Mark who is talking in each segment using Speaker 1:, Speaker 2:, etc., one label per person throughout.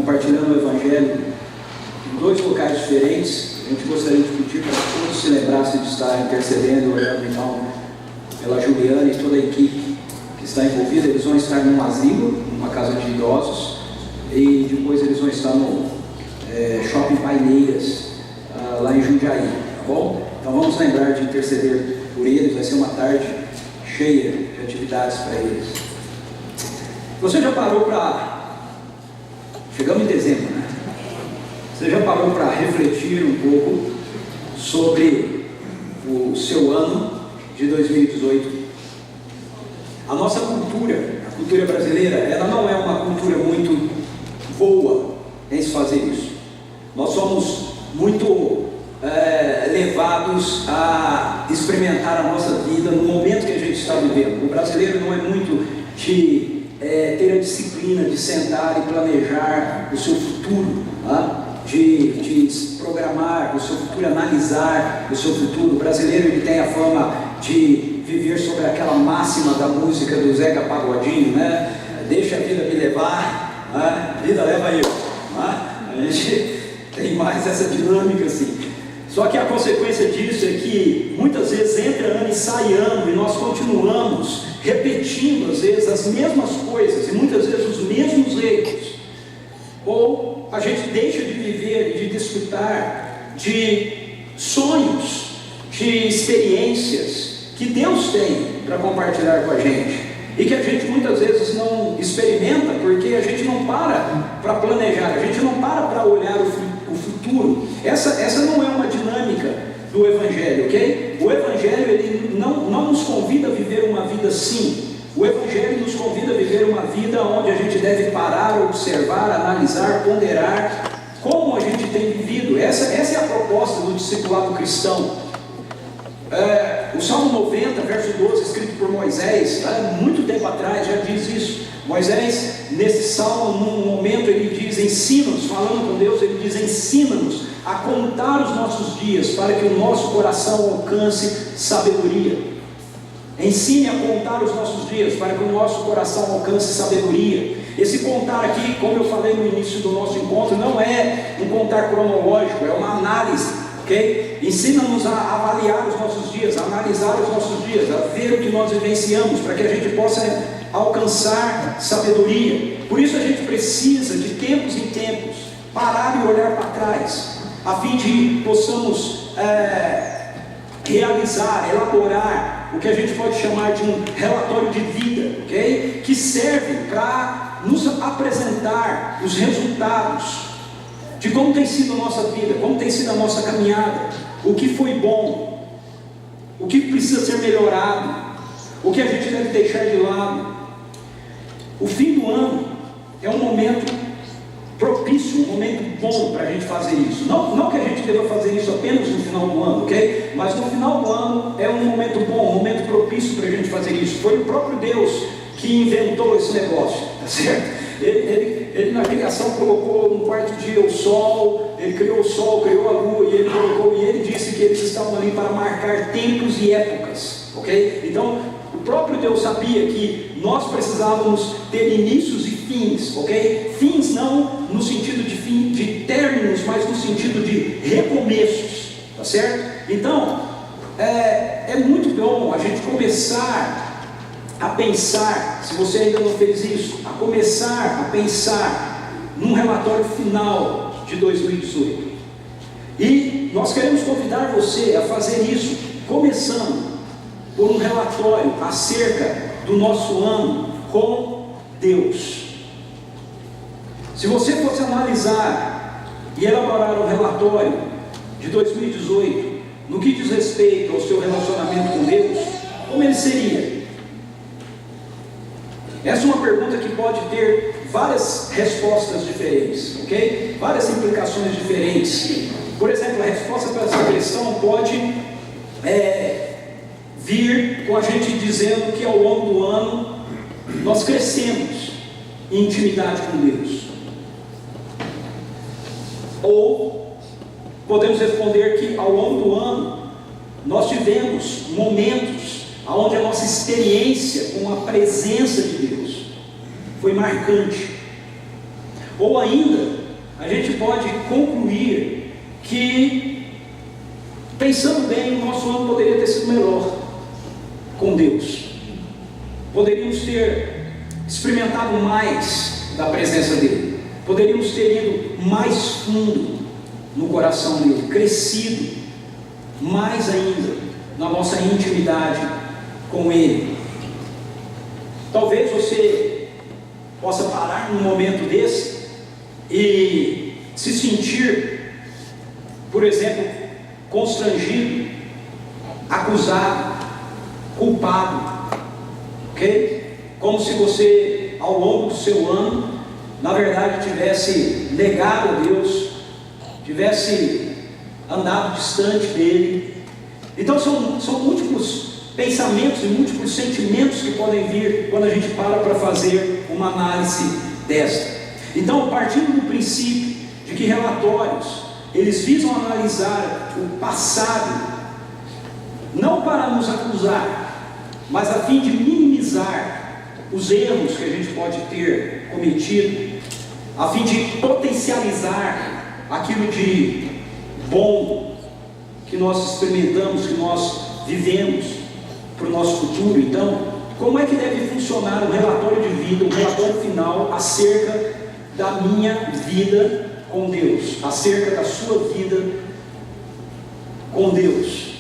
Speaker 1: compartilhando o Evangelho em dois locais diferentes. A gente gostaria de pedir para que todos se lembrassem de estar intercedendo, orando então pela Juliana e toda a equipe que está envolvida. Eles vão estar num asilo, numa casa de idosos, e depois eles vão estar no Shopping Paineiras, lá em Jundiaí, tá bom? Então vamos lembrar de interceder por eles. Vai ser uma tarde cheia de atividades para eles. Você já parou para... Chegamos em dezembro, né? Você já parou para refletir um pouco sobre o seu ano de 2018? A nossa cultura, a cultura brasileira, ela não é uma cultura muito boa em se fazer isso. Nós somos muito levados a experimentar a nossa vida no momento que a gente está vivendo. O brasileiro não é muito de ter a disciplina de sentar e planejar o seu futuro, tá? de programar o seu futuro, analisar o seu futuro. O brasileiro, ele tem a fama de viver sobre aquela máxima da música do Zeca Pagodinho, né? Deixa a vida me levar, a vida leva eu. A gente tem mais essa dinâmica assim. Só que a consequência disso é que muitas vezes entra ano e sai ano, e nós continuamos repetindo às vezes as mesmas coisas e muitas vezes os mesmos erros. Ou a gente deixa de viver e de desfrutar de sonhos, de experiências que Deus tem para compartilhar com a gente, e que a gente muitas vezes não experimenta porque a gente não para planejar, a gente não para olhar o futuro. Essa não é uma dinâmica do Evangelho, ok? O Evangelho, ele não nos convida a viver uma vida assim. O Evangelho nos convida a viver uma vida onde a gente deve parar, observar, analisar, ponderar como a gente tem vivido. Essa é a proposta do discipulado cristão. O Salmo 90, verso 12, escrito por Moisés, muito tempo atrás, já diz isso. Moisés, nesse salmo, num momento, ele diz: ensina-nos, falando com Deus, ele diz: ensina-nos a contar os nossos dias, para que o nosso coração alcance sabedoria. Ensine a contar os nossos dias, para que o nosso coração alcance sabedoria. Esse contar aqui, como eu falei no início do nosso encontro, não é um contar cronológico, é uma análise, ok? Ensina-nos a avaliar os nossos dias, a analisar os nossos dias, a ver o que nós vivenciamos, para que a gente possa alcançar sabedoria. Por isso a gente precisa, de tempos em tempos, parar e olhar para trás, a fim de possamos realizar, elaborar o que a gente pode chamar de um relatório de vida, ok? Que serve para nos apresentar os resultados de como tem sido a nossa vida, como tem sido a nossa caminhada, o que foi bom, o que precisa ser melhorado, o que a gente deve deixar de lado. O fim do ano é um momento propício, um momento bom para a gente fazer isso. Não que a gente deva fazer isso apenas no final do ano, ok? Mas no final do ano é um momento bom, um momento propício para a gente fazer isso. Foi o próprio Deus que inventou esse negócio, tá certo? Ele na criação colocou no quarto dia o sol, ele criou o sol, criou a lua, e ele disse que eles estavam ali para marcar tempos e épocas, ok? Então o próprio Deus sabia que nós precisávamos ter inícios e fins, ok? Fins não no sentido de fim, de términos, mas no sentido de recomeços, tá certo? Então é muito bom a gente começar a pensar, se você ainda não fez isso, a começar a pensar num relatório final de 2018. E nós queremos convidar você a fazer isso, começando por um relatório acerca do nosso ano com Deus. Se você fosse analisar e elaborar um relatório de 2018, no que diz respeito ao seu relacionamento com Deus, como ele seria? Essa é uma pergunta que pode ter várias respostas diferentes, ok? Várias implicações diferentes. Por exemplo, a resposta para essa questão pode vir com a gente dizendo que ao longo do ano nós crescemos em intimidade com Deus. Ou podemos responder que ao longo do ano nós tivemos momentos onde a nossa experiência com a presença de Deus foi marcante. Ou ainda, a gente pode concluir que, pensando bem, o nosso ano poderia ter sido melhor com Deus. Poderíamos ter experimentado mais da presença dele, poderíamos ter ido mais fundo no coração dele, crescido mais ainda na nossa intimidade com ele. Talvez você possa parar num momento desse e se sentir, por exemplo, constrangido, acusado, culpado, ok? Como se você, ao longo do seu ano, na verdade tivesse negado a Deus, tivesse andado distante dele. Então são múltiplos pensamentos e múltiplos sentimentos que podem vir quando a gente para fazer uma análise desta. Então, partindo do princípio de que relatórios, eles visam analisar o passado, não para nos acusar, mas a fim de minimizar os erros que a gente pode ter cometido, a fim de potencializar aquilo de bom que nós experimentamos, que nós vivemos para o nosso futuro. Então, como é que deve funcionar um relatório de vida, um relatório final acerca da minha vida com Deus, acerca da sua vida com Deus?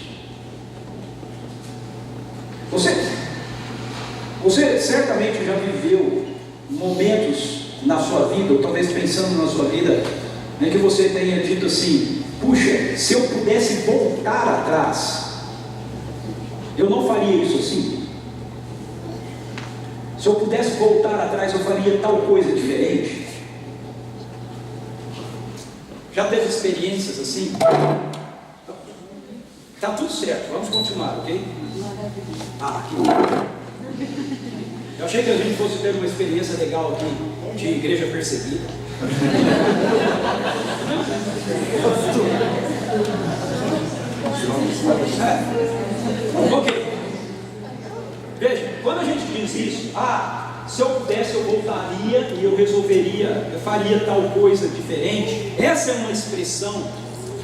Speaker 1: Você certamente já viveu momentos na sua vida, ou talvez pensando na sua vida, em que você tenha dito assim: puxa, se eu pudesse voltar atrás, eu não faria isso assim. Se eu pudesse voltar atrás, eu faria tal coisa diferente. Já teve experiências assim? Está tudo certo, vamos continuar, ok? Que bom. Eu achei que a gente fosse ter uma experiência legal aqui de igreja perseguida. Ok. Veja, quando a gente diz isso, se eu pudesse eu voltaria e eu faria tal coisa diferente, essa é uma expressão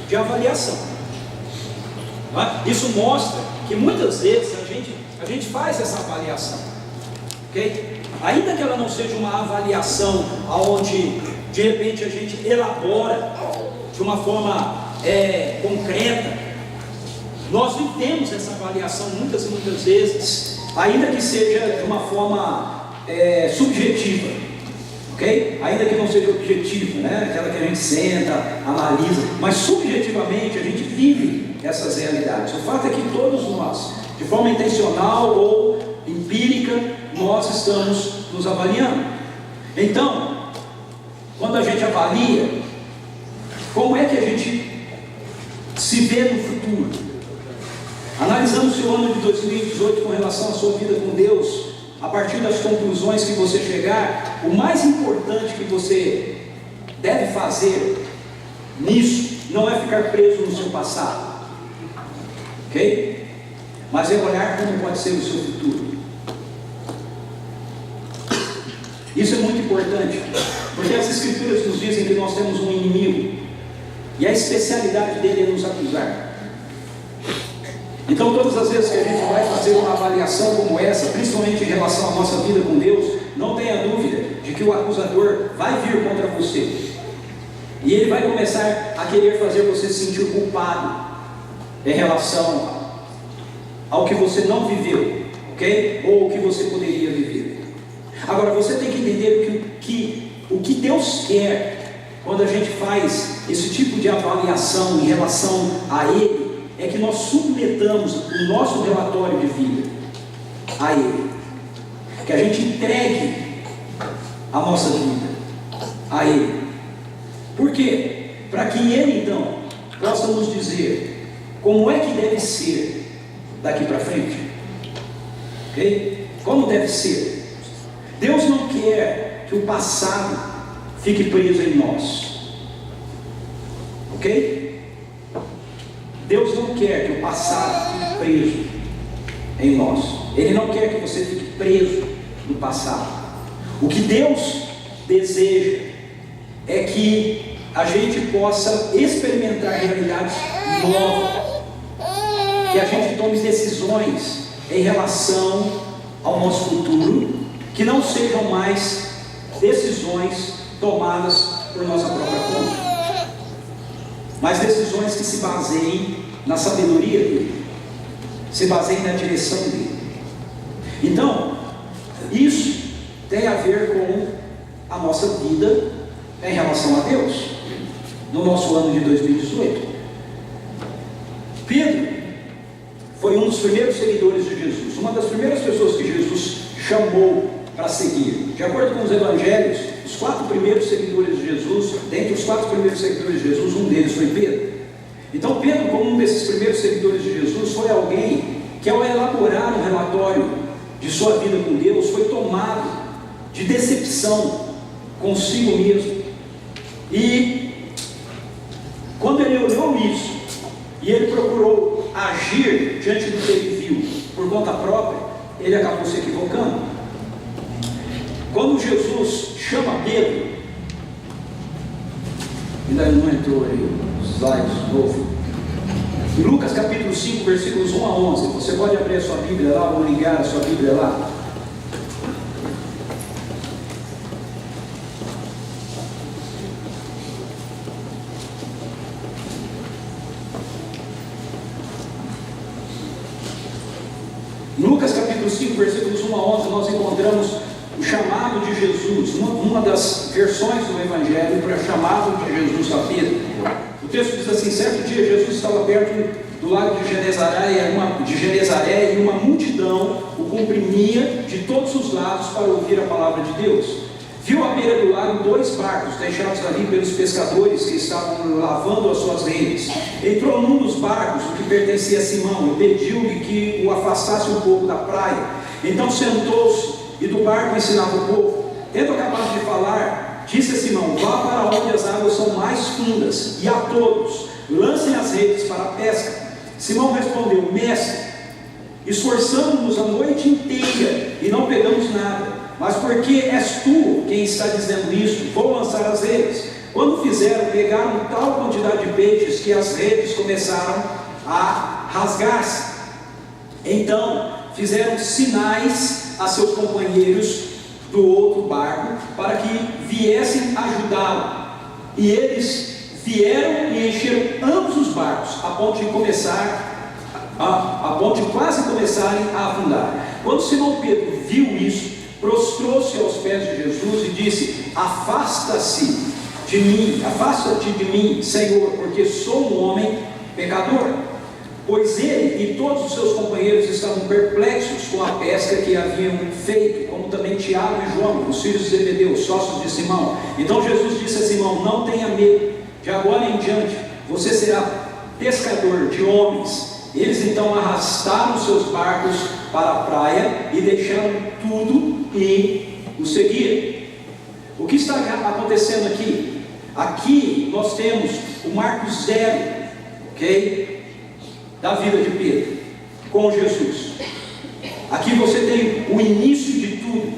Speaker 1: de avaliação. Isso mostra que muitas vezes a gente faz essa avaliação, ok? Ainda que ela não seja uma avaliação onde de repente a gente elabora de uma forma concreta, nós vivemos essa avaliação muitas e muitas vezes, ainda que seja de uma forma subjetiva, ok? Ainda que não seja objetiva, né? Aquela que a gente senta, analisa, mas subjetivamente a gente vive essas realidades. O fato é que todos nós, de forma intencional ou empírica, nós estamos nos avaliando. Então, quando a gente avalia, como é que a gente se vê no futuro? Analisando o seu ano de 2018 com relação à sua vida com Deus, a partir das conclusões que você chegar, o mais importante que você deve fazer nisso não é ficar preso no seu passado, ok? Mas é olhar como pode ser o seu futuro. Isso é muito importante, porque as Escrituras nos dizem que nós temos um inimigo, e a especialidade dele é nos acusar. Então, todas as vezes que a gente vai fazer uma avaliação como essa, principalmente em relação à nossa vida com Deus, não tenha dúvida de que o acusador vai vir contra você, e ele vai começar a querer fazer você se sentir culpado em relação ao que você não viveu, ok? Ou o que você poderia viver. Agora, você tem que entender o que Deus quer quando a gente faz esse tipo de avaliação em relação a Ele, é que nós submetamos o nosso relatório de vida a Ele, que a gente entregue a nossa vida a Ele. Por quê? Para que Ele então possa nos dizer como é que deve ser daqui para frente, ok? Como deve ser. Deus não quer que o passado fique preso em nós, ok? Deus não quer que o passado fique preso em nós. Ele não quer que você fique preso no passado. O que Deus deseja é que a gente possa experimentar realidades novas, que a gente tome decisões em relação ao nosso futuro, que não sejam mais decisões tomadas por nossa própria conta, mas decisões que se baseiem na sabedoria dele, se baseiem na direção dele. Então, isso tem a ver com a nossa vida em relação a Deus, no nosso ano de 2018. Pedro foi um dos primeiros seguidores de Jesus, uma das primeiras pessoas que Jesus chamou para seguir. De acordo com os evangelhos, os 4 primeiros seguidores de Jesus, dentre os 4 primeiros seguidores de Jesus, um deles foi Pedro. Então Pedro, como um desses primeiros seguidores de Jesus, foi alguém que, ao elaborar um relatório de sua vida com Deus, foi tomado de decepção consigo mesmo. E quando ele olhou isso, e ele procurou agir diante do que ele viu por conta própria, ele acabou se equivocando. Quando Jesus chama Pedro, ainda não entrou aí os slides de novo, em Lucas capítulo 5, versículos 1 a 11, você pode abrir a sua Bíblia lá, ou ligar a sua Bíblia lá. Lucas capítulo 5, versículos 1 a 11, nós encontramos o chamado de Jesus, uma das versões do Evangelho para o chamado de Jesus a Pedro. O texto diz assim: certo dia Jesus estava perto do lago de Genezaré e uma multidão o comprimia de todos os lados para ouvir a palavra de Deus. Viu à beira do lago 2 barcos deixados ali pelos pescadores que estavam lavando as suas redes. Entrou num dos barcos, o que pertencia a Simão, e pediu-lhe que o afastasse um pouco da praia. Então sentou-se e do barco ensinava o povo. Tendo acabado de falar, disse a Simão: vá para onde as águas são mais fundas, e a todos lancem as redes para a pesca. Simão respondeu: mestre, esforçamos-nos a noite inteira e não pegamos nada. Mas porque és tu quem está dizendo isso, vou lançar as redes. Quando fizeram, pegaram tal quantidade de peixes que as redes começaram a rasgar-se. Então fizeram sinais a seus companheiros do outro barco para que viessem ajudá-lo. E eles vieram e encheram ambos os barcos, a ponto de quase começarem a afundar. Quando Simão Pedro viu isso, prostrou-se aos pés de Jesus e disse: afasta-te de mim, Senhor, porque sou um homem pecador. Pois ele e todos os seus companheiros estavam perplexos com a pesca que haviam feito, como também Tiago e João, os filhos de Zebedeu, sócios de Simão. Então Jesus disse a Simão: não tenha medo, de agora em diante você será pescador de homens. Eles então arrastaram seus barcos para a praia e deixaram tudo e o seguiram. O que está acontecendo aqui? Aqui nós temos o marco zero, ok? Da vida de Pedro com Jesus. Aqui você tem o início de tudo.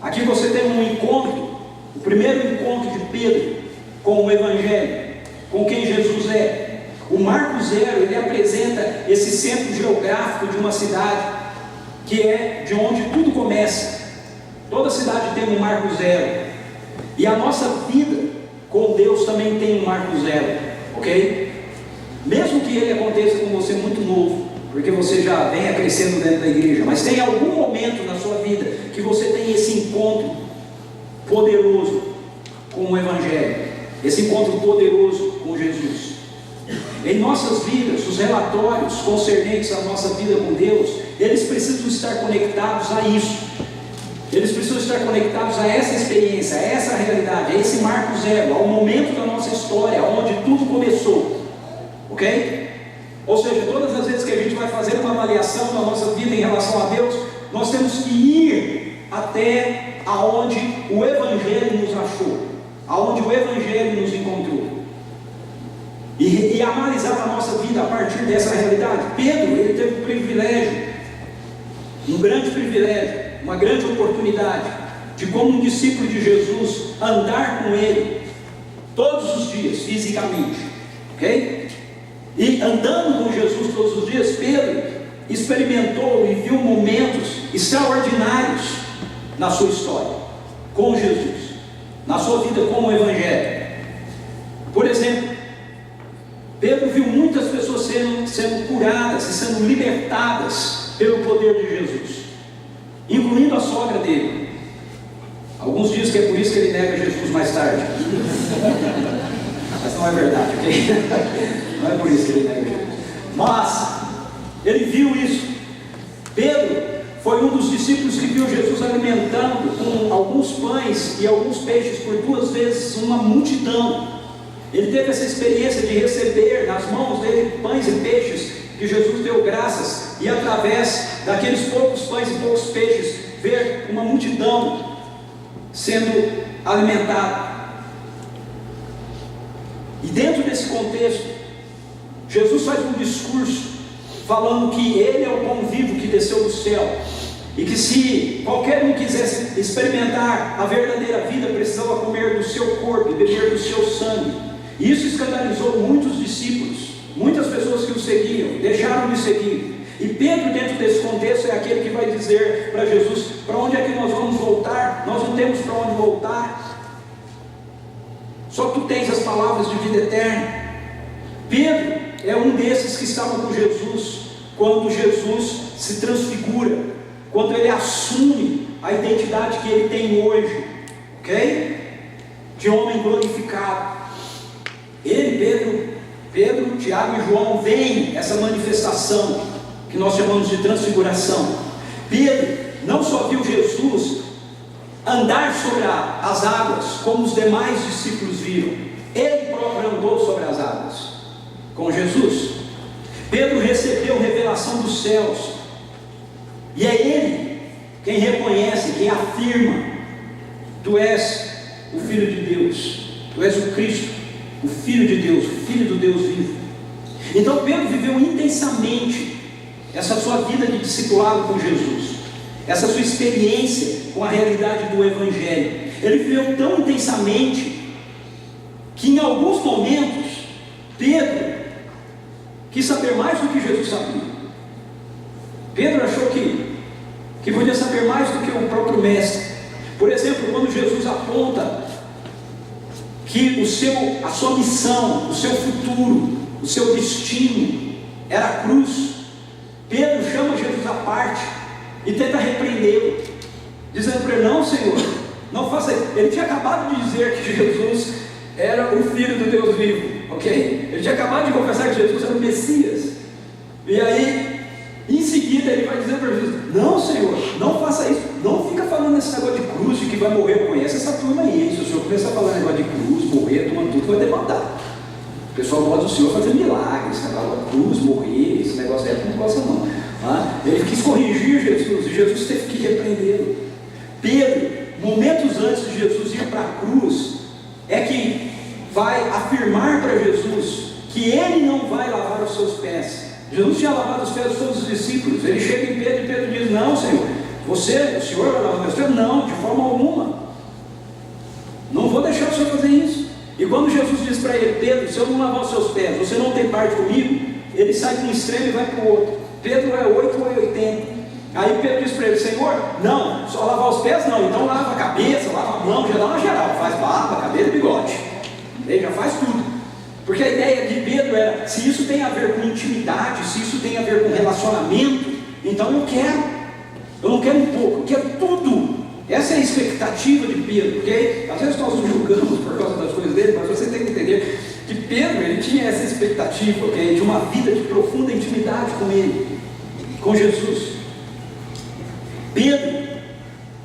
Speaker 1: Aqui você tem um encontro, o primeiro encontro de Pedro com o Evangelho, com quem Jesus é. O marco zero, ele apresenta esse centro geográfico de uma cidade, que é de onde tudo começa. Toda cidade tem um marco zero, e a nossa vida com Deus também tem um marco zero, ok? Mesmo que ele aconteça com você muito novo, porque você já venha crescendo dentro da igreja, mas tem algum momento na sua vida que você tem esse encontro poderoso com o Evangelho, esse encontro poderoso com Jesus. Em nossas vidas, os relatórios concernentes à nossa vida com Deus, eles precisam estar conectados a isso. Eles precisam estar conectados a essa experiência, a essa realidade, a esse marco zero, ao momento da nossa história, onde tudo começou. Ok? Ou seja, todas as vezes que a gente vai fazer uma avaliação da nossa vida em relação a Deus, nós temos que ir até aonde o Evangelho nos achou, aonde o Evangelho nos encontrou. E analisar a nossa vida a partir dessa realidade. Pedro, ele teve um privilégio, um grande privilégio, uma grande oportunidade de, como um discípulo de Jesus, andar com ele todos os dias, fisicamente, ok? E andando com Jesus todos os dias, Pedro experimentou e viu momentos extraordinários na sua história, com Jesus, na sua vida com o Evangelho. Por exemplo, Pedro viu muitas pessoas sendo curadas e sendo libertadas pelo poder de Jesus, incluindo a sogra dele. Alguns dizem que é por isso que ele nega Jesus mais tarde. Mas não é verdade, ok? Não é por isso que ele nega Jesus. Mas ele viu isso. Pedro foi um dos discípulos que viu Jesus alimentando com alguns pães e alguns peixes por 2 vezes uma multidão. Ele teve essa experiência de receber nas mãos dele pães e peixes que Jesus deu graças, e através daqueles poucos pães e poucos peixes ver uma multidão sendo alimentada. E dentro desse contexto, Jesus faz um discurso falando que Ele é o pão vivo que desceu do céu, e que se qualquer um quisesse experimentar a verdadeira vida, precisava comer do seu corpo e beber do seu sangue. E isso escandalizou muitos discípulos, muitas pessoas que o seguiam, deixaram de seguir. E Pedro, dentro desse contexto, é aquele que vai dizer para Jesus: para onde é que nós vamos voltar? Nós não temos para onde voltar, só tu tens as palavras de vida eterna. Pedro é um desses que estavam com Jesus quando Jesus se transfigura, quando ele assume a identidade que ele tem hoje, ok? De homem glorificado. Ele, Pedro, Tiago e João veem essa manifestação que nós chamamos de transfiguração. Pedro não só viu Jesus andar sobre as águas, como os demais discípulos viram, ele próprio andou sobre as águas com Jesus. Pedro recebeu revelação dos céus, e é ele quem reconhece, quem afirma: tu és o Filho de Deus, tu és o Cristo, o Filho de Deus, o Filho do Deus vivo. Então Pedro viveu intensamente essa sua vida de discipulado com Jesus, essa sua experiência com a realidade do Evangelho. Ele viveu tão intensamente que em alguns momentos Pedro quis saber mais do que Jesus sabia. Pedro achou que podia saber mais do que o próprio mestre. Por exemplo, quando Jesus aponta que a sua missão, o seu futuro, o seu destino era a cruz, Pedro chama Jesus à parte e tenta repreendê-lo, dizendo para ele: não, Senhor, não faça isso. Ele tinha acabado de dizer que Jesus era o Filho do Deus vivo, ok? Ele tinha acabado de confessar que Jesus era o Messias. E aí, em seguida, ele vai dizer para Jesus: não, Senhor, não faça isso. Não fica falando esse negócio de cruz, de que vai morrer. Eu conheço essa turma aí. Se o Senhor começar a falar negócio de cruz, morrer, tomando tudo, vai demandar. O pessoal gosta do Senhor fazer milagres, cruz, morrer, esse negócio aí não gosta não. Ele quis corrigir Jesus, e Jesus teve que repreendê-lo. Pedro, momentos antes de Jesus ir para a cruz, é que vai afirmar para Jesus que ele não vai lavar os seus pés. Jesus tinha lavado os pés de todos os discípulos. Ele chega em Pedro e Pedro diz: não, Senhor, o Senhor vai lavar meus pés? Não, de forma alguma, não vou deixar o Senhor fazer isso. E quando Jesus diz para ele: Pedro, se eu não lavar os seus pés, você não tem parte comigo, ele sai de um extremo e vai para o outro. Pedro é 8 ou é 80. Aí Pedro diz para ele: Senhor, não, só lavar os pés não, então lava a cabeça, lava a mão, já dá uma geral, faz barba, cabelo e bigode, ele já faz tudo. Porque a ideia de Pedro era: se isso tem a ver com intimidade, se isso tem a ver com relacionamento, então eu não quero um pouco, eu quero tudo. Essa é a expectativa de Pedro, ok? Às vezes nós o julgamos por causa das coisas dele, mas você tem que entender que Pedro, ele tinha essa expectativa, ok? De uma vida de profunda intimidade com ele, com Jesus. Pedro,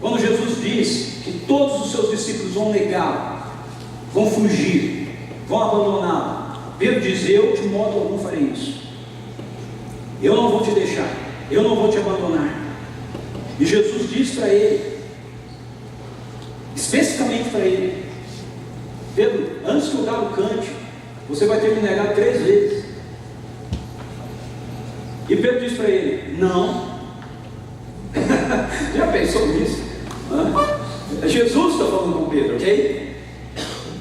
Speaker 1: quando Jesus diz que todos os seus discípulos vão negá-lo, vão fugir, vão abandoná-lo, Pedro diz: eu de modo algum farei isso. Eu não vou te deixar, eu não vou te abandonar. E Jesus diz para ele, especificamente para ele: Pedro, antes que o galo cante, você vai ter me negado 3 vezes. E Pedro diz para ele: não. Já pensou nisso? Jesus está falando com Pedro, ok?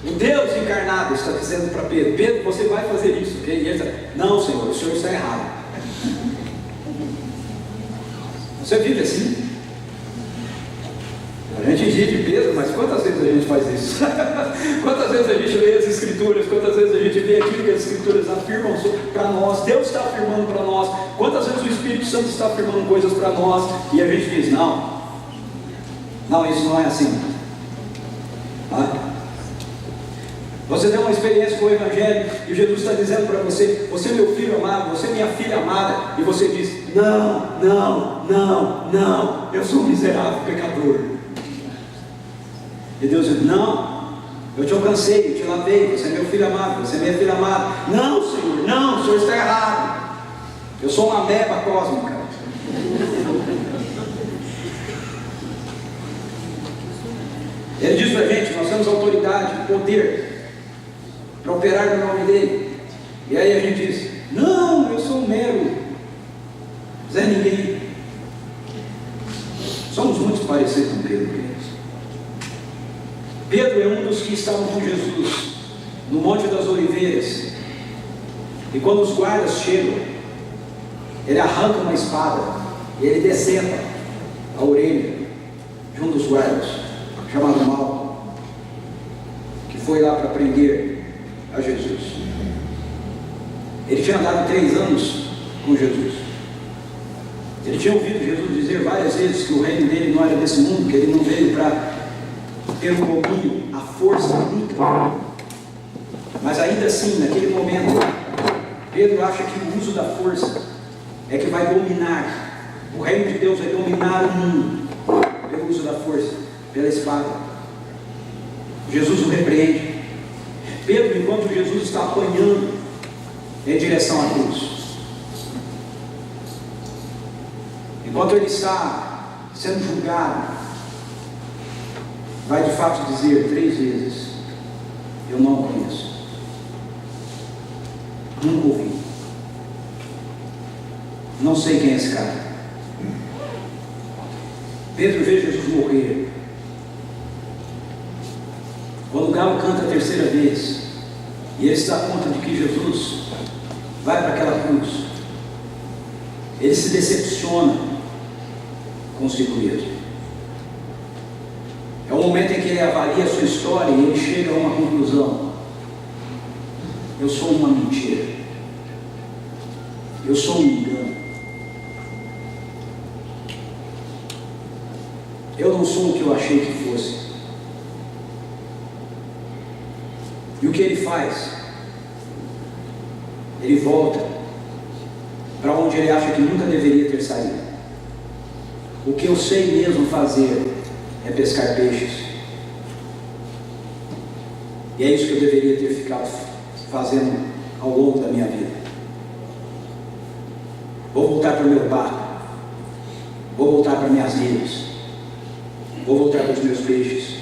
Speaker 1: O Deus encarnado, dizendo para Pedro: Pedro, você vai fazer isso, ok? E ele está: não, Senhor, o Senhor está errado. Você vive assim? A gente ri de Pedro, mas quantas vezes a gente faz isso? Quantas vezes a gente lê as Escrituras, quantas vezes a gente vê aquilo que as Escrituras afirmam para nós, Deus está afirmando para nós, quantas vezes o Espírito Santo está afirmando coisas para nós, e a gente diz: não, isso não é assim. Você tem uma experiência com o Evangelho, e Jesus está dizendo para você: você é meu filho amado, você é minha filha amada, e você diz: não, eu sou um miserável pecador. E Deus diz: não, eu te alcancei, eu te lavei, você é meu filho amado, você é minha filha amada. Não, Senhor, não, o Senhor está errado. Eu sou uma ameba cósmica. Ele diz para a gente: nós temos autoridade, poder para operar no nome dele. E aí a gente diz: não, eu sou um mero Zé Ninguém. Somos muito parecidos com Pedro. Pedro é um dos que estavam com Jesus no Monte das Oliveiras, e quando os guardas chegam, ele arranca uma espada e ele descenta a orelha de um dos guardas, chamado Malco, que foi lá para prender a Jesus. Ele tinha andado 3 anos com Jesus. Ele tinha ouvido Jesus dizer várias vezes que o reino dele não era desse mundo, que ele não veio para ter o domínio, a força bruta. Mas ainda assim, naquele momento, Pedro acha que o uso da força é que vai dominar. O reino de Deus vai dominar o mundo pelo uso da força, pela espada. Jesus o repreende. Pedro, enquanto Jesus está apanhando em direção à cruz, enquanto ele está sendo julgado, vai de fato dizer 3 vezes: eu não o conheço, nunca ouvi, não sei quem é esse cara. Pedro vê Jesus morrer. Quando o galo canta a 3ª vez, e ele se dá conta de que Jesus vai para aquela cruz, ele se decepciona consigo mesmo. É o momento em que ele avalia a sua história e ele chega a uma conclusão: eu sou uma mentira, eu sou um engano, eu não sou o que eu achei que fosse. E o que ele faz? Ele volta para onde ele acha que nunca deveria ter saído. O que eu sei mesmo fazer é pescar peixes. E é isso que eu deveria ter ficado fazendo ao longo da minha vida. Vou voltar para o meu barco, vou voltar para minhas redes, vou voltar para os meus peixes.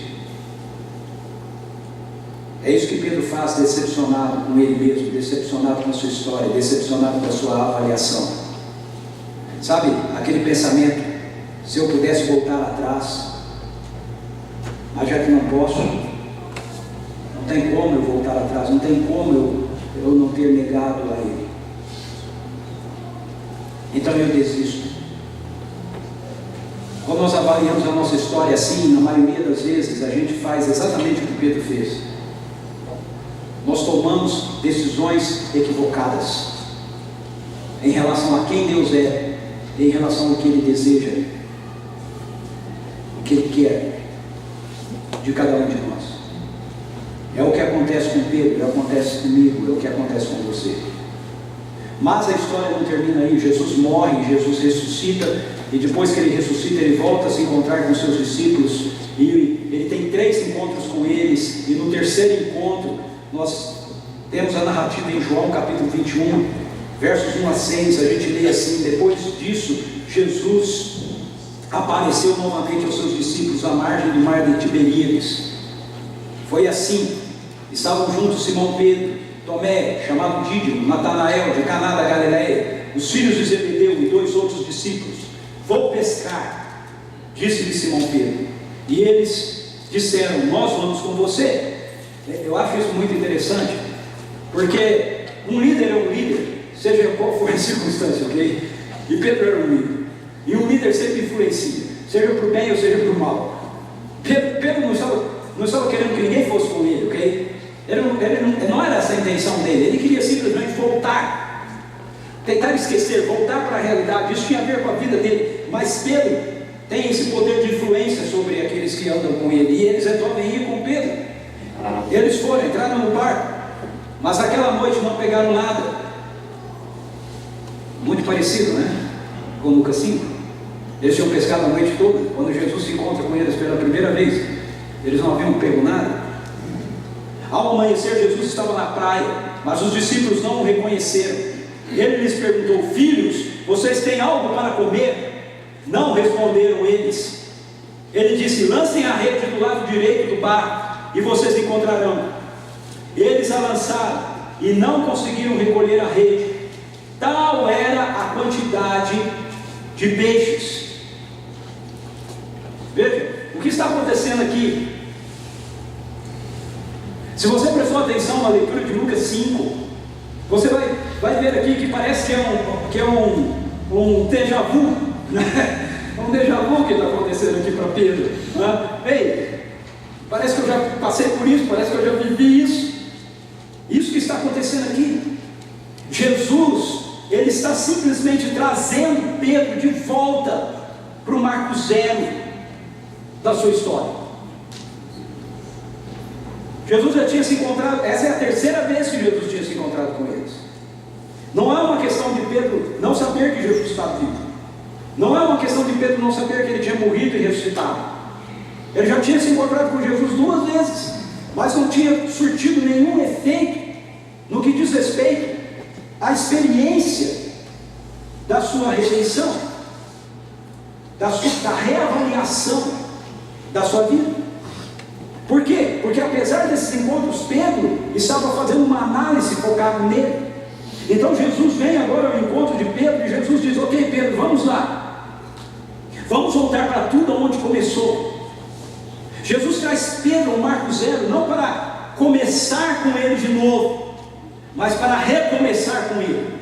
Speaker 1: É isso que Pedro faz, decepcionado com ele mesmo, decepcionado com a sua história, decepcionado com a sua avaliação. Sabe, aquele pensamento: se eu pudesse voltar atrás, mas já que não posso, não tem como eu voltar atrás, não tem como eu não ter negado a ele. Então eu desisto. Quando nós avaliamos a nossa história assim, na maioria das vezes a gente faz exatamente o que Pedro fez. Nós tomamos decisões equivocadas em relação a quem Deus é, em relação ao que Ele deseja, o que Ele quer de cada um de nós. É o que acontece com Pedro, é o que acontece comigo, é o que acontece com você. Mas a história não termina aí. Jesus morre, Jesus ressuscita, e depois que Ele ressuscita, Ele volta a se encontrar com seus discípulos, e Ele tem 3 encontros com eles, e no 3º encontro nós temos a narrativa em João capítulo 21, versos 1 a 6, a gente lê assim: depois disso, Jesus apareceu novamente aos seus discípulos à margem do mar de Tiberíades. Foi assim: estavam juntos Simão Pedro, Tomé, chamado Dídimo, Natanael, de Caná da Galileia, os filhos de Zebedeu e 2 outros discípulos. Vou pescar, disse-lhe Simão Pedro. E eles disseram: nós vamos com você. Eu acho isso muito interessante, Porque um líder é um líder, seja qual for a circunstância, ok? E Pedro era um líder. E um líder sempre influencia, seja para o bem ou seja para o mal. Pedro não estava querendo que ninguém fosse com ele, ok? Não era essa a intenção dele. Ele queria simplesmente voltar, tentar esquecer, voltar para a realidade. Isso tinha a ver com a vida dele. Mas Pedro tem esse poder de influência sobre aqueles que andam com ele, e eles resolvem ir com Pedro. Eles foram, entraram no barco, mas aquela noite não pegaram nada. Muito parecido, né? Com Lucas 5. Eles tinham pescado a noite toda. Quando Jesus se encontra com eles pela primeira vez, eles não haviam pego nada. Ao amanhecer, Jesus estava na praia, mas os discípulos não o reconheceram. Ele lhes perguntou: filhos, vocês têm algo para comer? Não responderam eles. Ele disse: lancem a rede do lado direito do barco e vocês encontrarão. Eles a lançaram e não conseguiram recolher a rede. Tal era a quantidade de peixes. Veja o que está acontecendo aqui. Se você prestou atenção na leitura de Lucas 5, você vai ver aqui que parece que é um déjà vu, né? Um déjà vu que está acontecendo aqui para Pedro, né? Ei, parece que eu já passei por isso, parece que eu já vivi isso. Isso que está acontecendo aqui. Jesus, ele está simplesmente trazendo Pedro de volta para o marco zero da sua história. Jesus já tinha se encontrado, essa é a terceira vez que Jesus tinha se encontrado com eles. Não é uma questão de Pedro não saber que Jesus estava vivo. Não é uma questão de Pedro não saber que ele tinha morrido e ressuscitado. Ele já tinha se encontrado com Jesus 2 vezes, mas não tinha surtido nenhum efeito no que diz respeito à experiência da sua redenção, da reavaliação da sua vida. Por quê? Porque apesar desses encontros, Pedro estava fazendo uma análise focada nele. Então Jesus vem agora ao encontro de Pedro e Jesus diz: ok Pedro, vamos lá, vamos voltar para tudo onde começou. Jesus traz Pedro ao marco zero, não para começar com ele de novo, mas para recomeçar com ele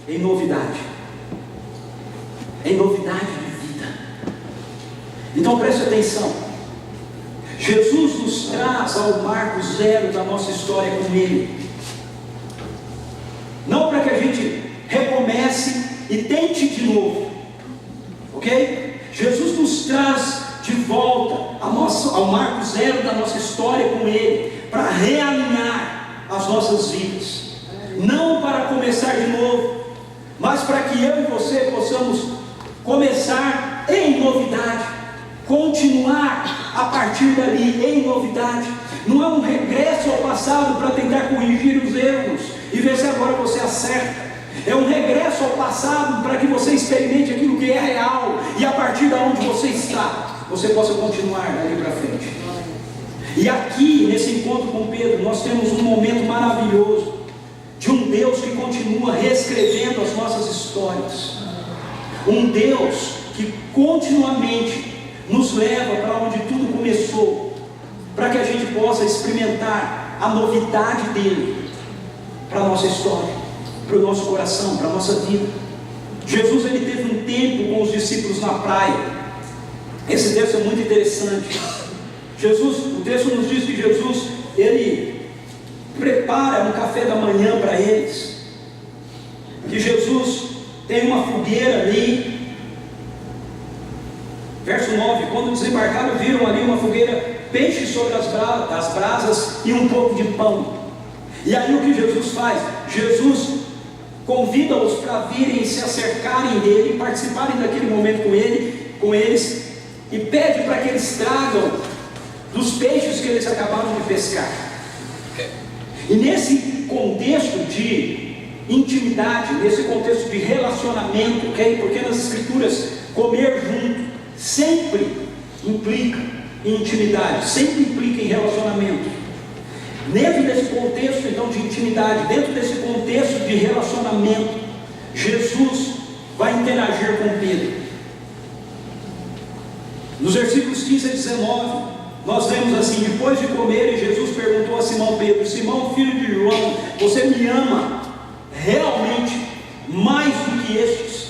Speaker 1: em novidade, em novidade de vida. Então preste atenção. Jesus nos traz ao marco zero da nossa história com ele, não para que a gente recomece e tente de novo, ok? Jesus nos traz de volta ao marco zero da nossa história com ele, para realinhar as nossas vidas, não para começar de novo, mas para que eu e você possamos começar em novidade, continuar a partir dali em novidade. Não é um regresso ao passado para tentar corrigir os erros e ver se agora você acerta. É um regresso ao passado para que você experimente aquilo que é real e a partir de onde você está, você possa continuar dali para frente. E aqui nesse encontro com Pedro nós temos um momento maravilhoso de um Deus que continua reescrevendo as nossas histórias, um Deus que continuamente nos leva para onde tudo começou, para que a gente possa experimentar a novidade dele para a nossa história, para o nosso coração, para a nossa vida. Jesus, ele teve um tempo com os discípulos na praia. Esse texto é muito interessante. O texto nos diz que Jesus, ele prepara um café da manhã para eles, que Jesus tem uma fogueira ali. Verso 9, quando desembarcaram, viram ali uma fogueira, peixe sobre as brasas e um pouco de pão. E aí o que Jesus faz? Jesus convida-os para virem se acercarem dele, participarem daquele momento com eles, e pede para que eles tragam dos peixes que eles acabaram de pescar. E nesse contexto de intimidade, nesse contexto de relacionamento, ok? Porque nas Escrituras, comer junto sempre implica em intimidade, sempre implica em relacionamento. Dentro desse contexto então de intimidade, dentro desse contexto de relacionamento, Jesus vai interagir com Pedro. Nos versículos 15 a 19, nós lemos assim: depois de comerem, Jesus perguntou a Simão Pedro: Simão, filho de João, você me ama realmente mais do que estes?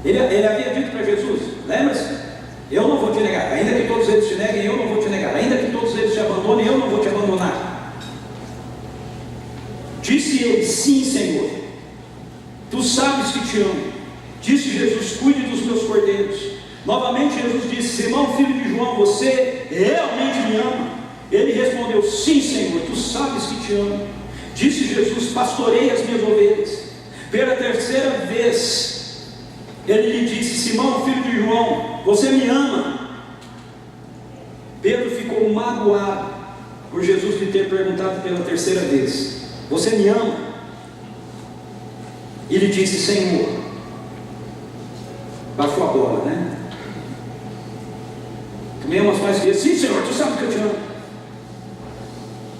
Speaker 1: Ele havia dito para Jesus, lembra-se? Eu não vou te negar, ainda que todos eles te neguem, eu não vou te negar, ainda que todos eles te abandonem, eu não vou te abandonar. Disse ele, sim, Senhor, tu sabes que te amo. Disse Jesus, cuide dos meus cordeiros. Novamente Jesus disse, Simão, filho de João, você realmente me ama? Ele respondeu, sim, Senhor, tu sabes que te amo. Disse Jesus, pastorei as minhas ovelhas. Pela terceira vez ele lhe disse, Simão, filho de João, você me ama? Pedro ficou magoado por Jesus lhe ter perguntado pela terceira vez, você me ama? E ele disse, Senhor, baixou a bola, né? Tu me amas mais que isso? Sim, Senhor, tu sabe que eu te amo.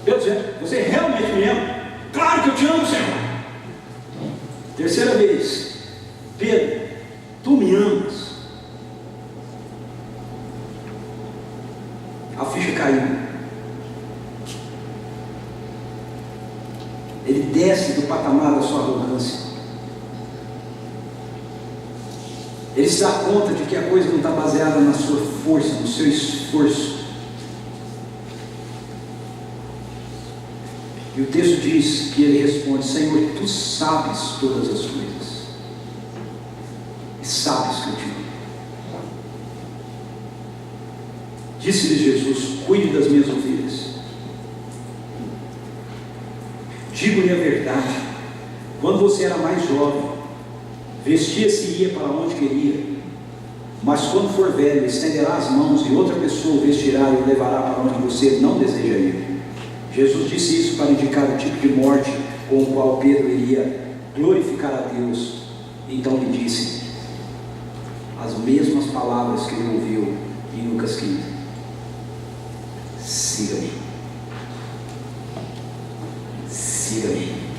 Speaker 1: Pedro dizendo, você realmente me ama? Claro que eu te amo, Senhor. Terceira vez, Pedro, tu me amas? A ficha caiu. Ele desce do patamar da sua arrogância. Ele se dá conta de que a coisa não está baseada na sua força, no seu esforço. E o texto diz que ele responde, Senhor, tu sabes todas as coisas. E sabes que eu te amo. Disse-lhe Jesus, cuide das minhas ovelhas. Digo-lhe a verdade, quando você era mais jovem, vestia-se e ia para onde queria, mas quando for velho, estenderá as mãos e outra pessoa o vestirá e o levará para onde você não deseja ir. Jesus disse isso para indicar o tipo de morte com o qual Pedro iria glorificar a Deus. Então lhe disse as mesmas palavras que ele ouviu em Lucas 15: siga-me, siga-me.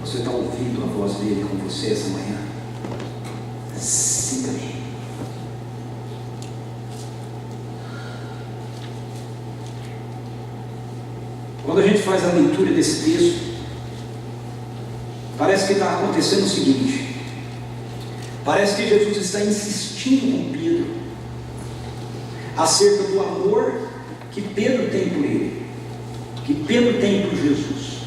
Speaker 1: Você está ouvindo a voz dele com você essa manhã? Siga-me. Quando a gente faz a leitura desse texto, parece que está acontecendo o seguinte: parece que Jesus está insistindo com Pedro acerca do amor que Pedro tem por ele, que Pedro tem por Jesus,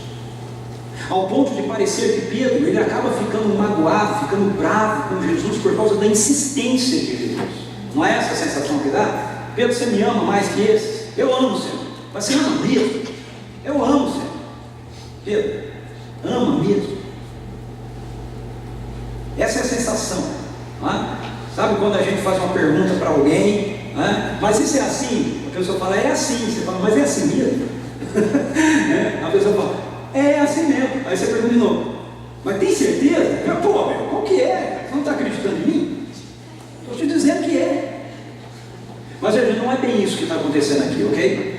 Speaker 1: ao ponto de parecer que Pedro, ele acaba ficando magoado, ficando bravo com Jesus por causa da insistência de Jesus. Não é essa a sensação que dá? Pedro, você me ama mais que esses? Eu amo, Senhor. Mas você ama mesmo? Eu amo, Senhor. Pedro, ama mesmo? Essa é a sensação, não é? Sabe quando a gente faz uma pergunta para alguém, não é? Mas isso é assim? A pessoa fala, é assim. Você fala, mas é assim mesmo? A pessoa fala, é assim mesmo. Aí você pergunta de novo, mas tem certeza? Pô, meu, qual que é? Você não está acreditando em mim? Estou te dizendo que é. Mas veja, não é bem isso que está acontecendo aqui, ok?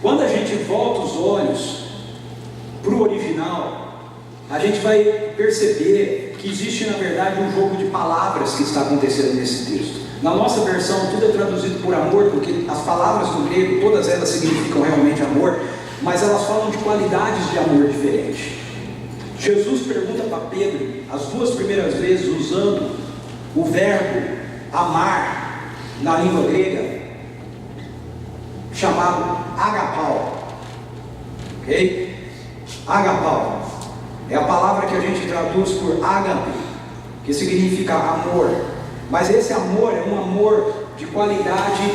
Speaker 1: Quando a gente volta os olhos para o original, a gente vai perceber que existe na verdade um jogo de palavras que está acontecendo nesse texto. Na nossa versão tudo é traduzido por amor, porque as palavras do grego, todas elas significam realmente amor, mas elas falam de qualidades de amor diferentes. Jesus pergunta para Pedro, as duas primeiras vezes, usando o verbo amar na língua grega, chamado agapau, ok? Agapau é a palavra que a gente traduz por ágape, que significa amor, mas esse amor é um amor de qualidade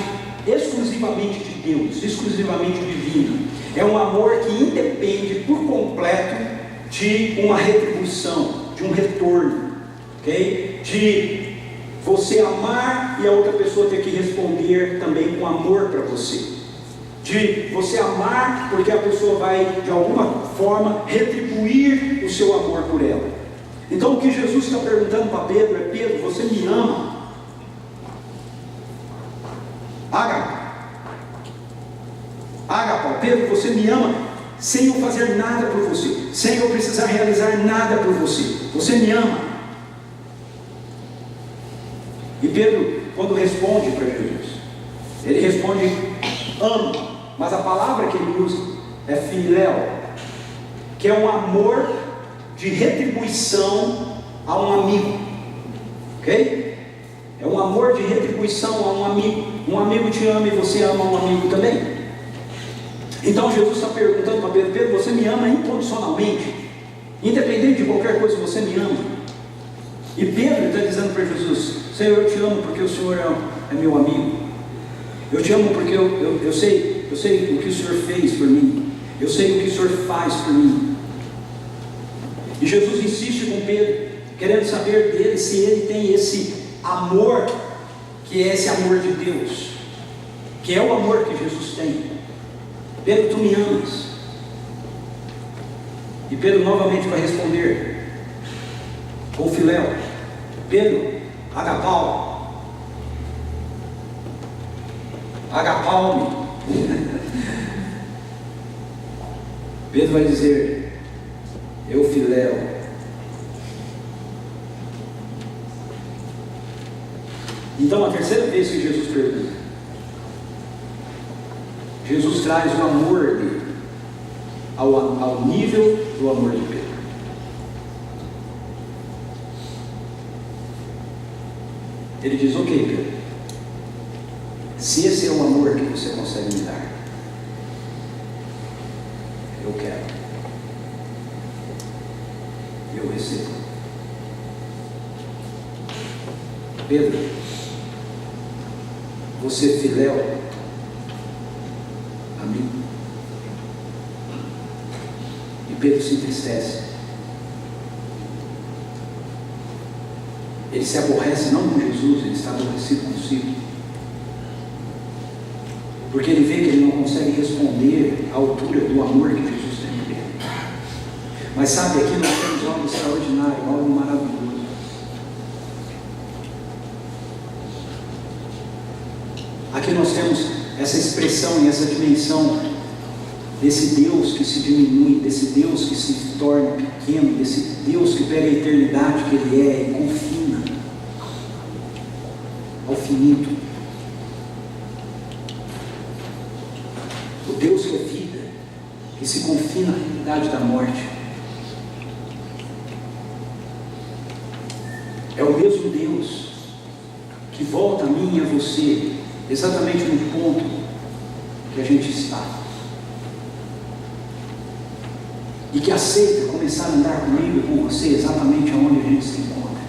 Speaker 1: exclusivamente de Deus, exclusivamente divino. É um amor que independe por completo de uma retribuição, de um retorno, ok? De você amar e a outra pessoa ter que responder também com amor para você. De você amar porque a pessoa vai de alguma forma retribuir o seu amor por ela. Então o que Jesus está perguntando para Pedro é: Pedro, você me ama? Agapau, Pedro, você me ama sem eu fazer nada por você, sem eu precisar realizar nada por você. Você me ama? E Pedro, quando responde para Jesus, ele responde: amo. mas a palavra que ele usa é filéu, que é um amor de retribuição a um amigo, ok? É um amor de retribuição a um amigo. Um amigo te ama e você ama um amigo também. Então Jesus está perguntando para Pedro: Pedro, você me ama incondicionalmente, independente de qualquer coisa, você me ama? E Pedro está dizendo para Jesus: Senhor, eu te amo porque o Senhor é meu amigo. Eu te amo porque eu sei o que o Senhor fez por mim. Eu sei o que o Senhor faz por mim. E Jesus insiste com Pedro, querendo saber dele se ele tem esse amor, que é esse amor de Deus, que é o amor que Jesus tem. Pedro, tu me amas? E Pedro novamente vai responder com filéu: Pedro, agapau, agapau-me. Pedro vai dizer: eu filéu. Então, a terceira vez que Jesus pergunta, Jesus traz o amor dele ao nível do amor de Pedro. Ele diz: ok, Pedro, se esse é o amor que você consegue me dar, eu quero, eu recebo. Pedro, você filéu a mim? E Pedro se entristece. Ele se aborrece não com Jesus, ele está aborrecido consigo, porque ele vê que ele não consegue responder à altura do amor que Jesus tem por ele. Mas sabe, aqui nós temos algo extraordinário, algo maravilhoso. Aqui nós temos essa expressão e essa dimensão desse Deus que se diminui, desse Deus que se torna pequeno, desse Deus que pega a eternidade que Ele é e confina ao finito. O Deus que é vida, que se confina à realidade da morte. É o mesmo Deus que volta a mim e a você exatamente no ponto que a gente está, e que aceita começar a andar comigo e com você exatamente aonde a gente se encontra,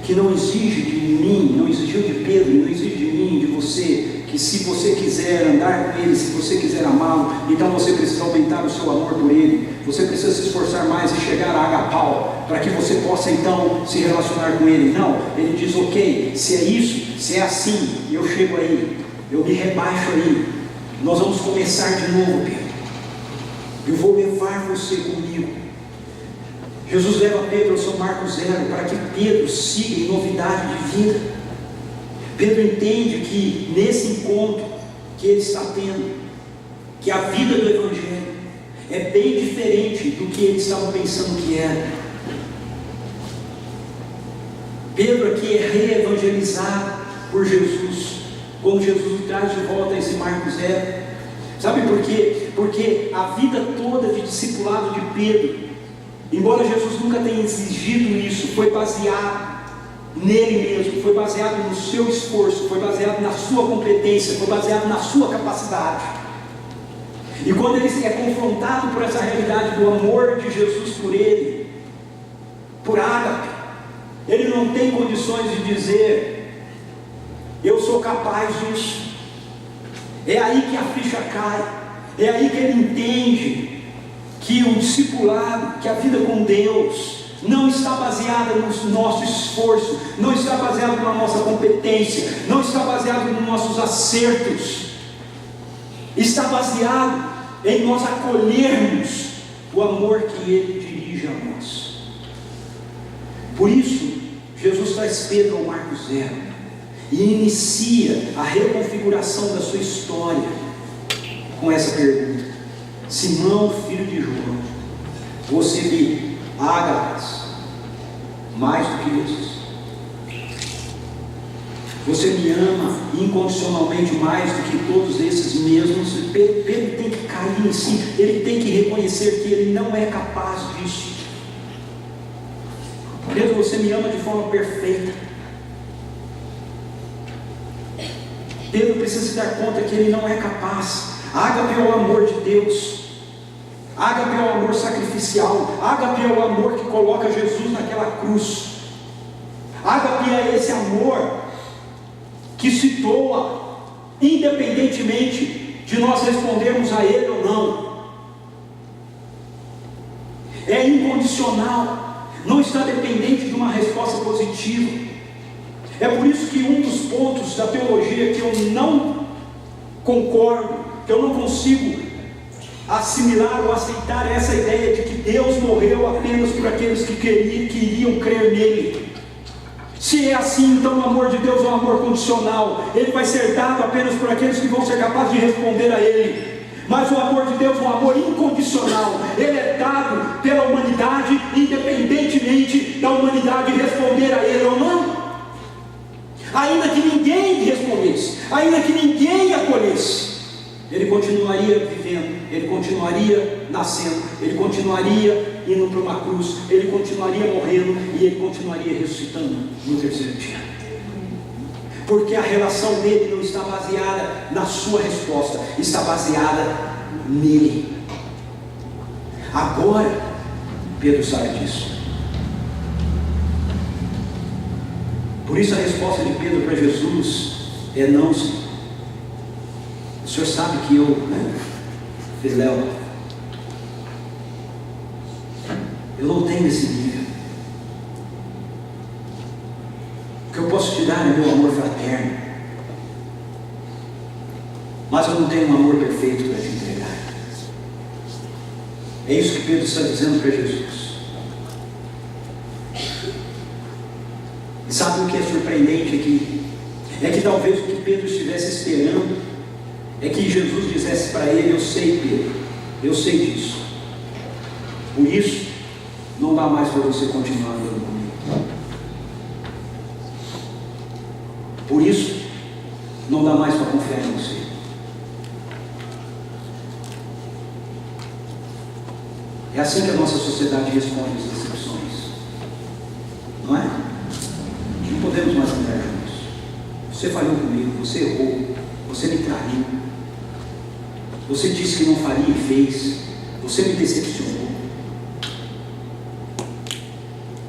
Speaker 1: que não exige de mim, não exigiu de Pedro, não exige de mim, de você, que se você quiser andar com ele, se você quiser amá-lo, então você precisa aumentar o seu amor por ele, você precisa se esforçar mais e chegar a agapau, para que você possa então se relacionar com ele. Não, ele diz: ok, se é isso, se é assim, eu chego aí, eu me rebaixo aí, nós vamos começar de novo, Pedro, eu vou levar você comigo. Jesus leva Pedro ao seu marco zero, para que Pedro siga em novidade de vida. Pedro entende que nesse encontro que ele está tendo, que a vida do Evangelho é bem diferente do que ele estava pensando que era. Pedro aqui é reevangelizado por Jesus, como Jesus o traz de volta a esse marco zero. Sabe por quê? Porque a vida toda de discipulado de Pedro, embora Jesus nunca tenha exigido isso, foi baseado nele mesmo, foi baseado no seu esforço, foi baseado na sua competência, foi baseado na sua capacidade. E quando ele é confrontado por essa realidade do amor de Jesus por ele, por ágape, ele não tem condições de dizer: eu sou capaz disso. É aí que a ficha cai, é aí que ele entende que o discipulado, que a vida com Deus não está baseada no nosso esforço, não está baseado na nossa competência, não está baseado nos nossos acertos, está baseado em nós acolhermos o amor que Ele dirige a nós. Por isso, Jesus traz Pedro ao marco zero e inicia a reconfiguração da sua história com essa pergunta: Simão, filho de João, você me agarras mais do que esses? Você me ama incondicionalmente mais do que todos esses mesmos. Pedro tem que cair em si, ele tem que reconhecer que ele não é capaz disso. Pedro, você me ama de forma perfeita. Pedro precisa se dar conta que ele não é capaz. Ágape é o amor de Deus. Ágape é o amor sacrificial. Ágape é o amor que coloca Jesus naquela cruz. Ágape é esse amor que se doa, independentemente de nós respondermos a Ele ou não. É incondicional, não está dependente de uma resposta positiva. É por isso que um dos pontos da teologia que eu não concordo, que eu não consigo assimilar ou aceitar, é essa ideia de que Deus morreu apenas por aqueles que queriam crer nele. Se é assim, então o amor de Deus é um amor condicional. Ele vai ser dado apenas por aqueles que vão ser capazes de responder a Ele. Mas o amor de Deus é um amor incondicional. Ele é dado pela humanidade, independentemente da humanidade responder a Ele ou não. Ainda que ninguém respondesse, ainda que ninguém acolhesse, Ele continuaria vivendo, Ele continuaria nascendo, Ele continuaria indo para uma cruz, Ele continuaria morrendo e Ele continuaria ressuscitando no terceiro dia. Porque a relação dele não está baseada na sua resposta, está baseada nele. Agora, Pedro sabe disso. Por isso a resposta de Pedro para Jesus é não, Senhor. O Senhor sabe que eu, Filéu, eu não tenho esse nível. O que eu posso te dar é meu amor fraterno, mas eu não tenho um amor perfeito para te entregar. É isso que Pedro está dizendo para Jesus. E sabe o que é surpreendente aqui? É que talvez o que Pedro estivesse esperando é que Jesus dissesse para ele: eu sei, Pedro, eu sei disso. Por isso, não dá mais para você continuar andando comigo. Por isso, não dá mais para confiar em você. É assim que a nossa sociedade responde às decepções, não é? Não podemos mais andar juntos. Você falhou comigo, você errou, você me traiu, você disse que não faria e fez, você me decepcionou.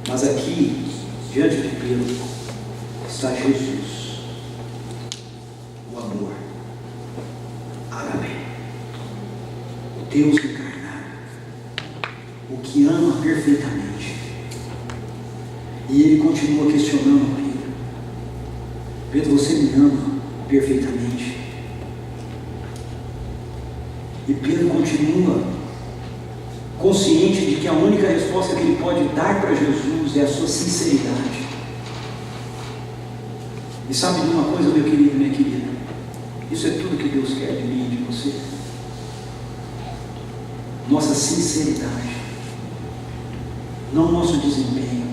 Speaker 1: Mas aqui, diante de Pedro, está Jesus, o amor, Ágape, o Deus encarnado, o que ama perfeitamente. E ele continua questionando Pedro: Pedro, você me ama perfeitamente? E Pedro continua consciente de que a única resposta que ele pode dar para Jesus é a sua sinceridade. E sabe de uma coisa, meu querido, minha querida? Isso é tudo que Deus quer de mim e de você. Nossa sinceridade, não nosso desempenho.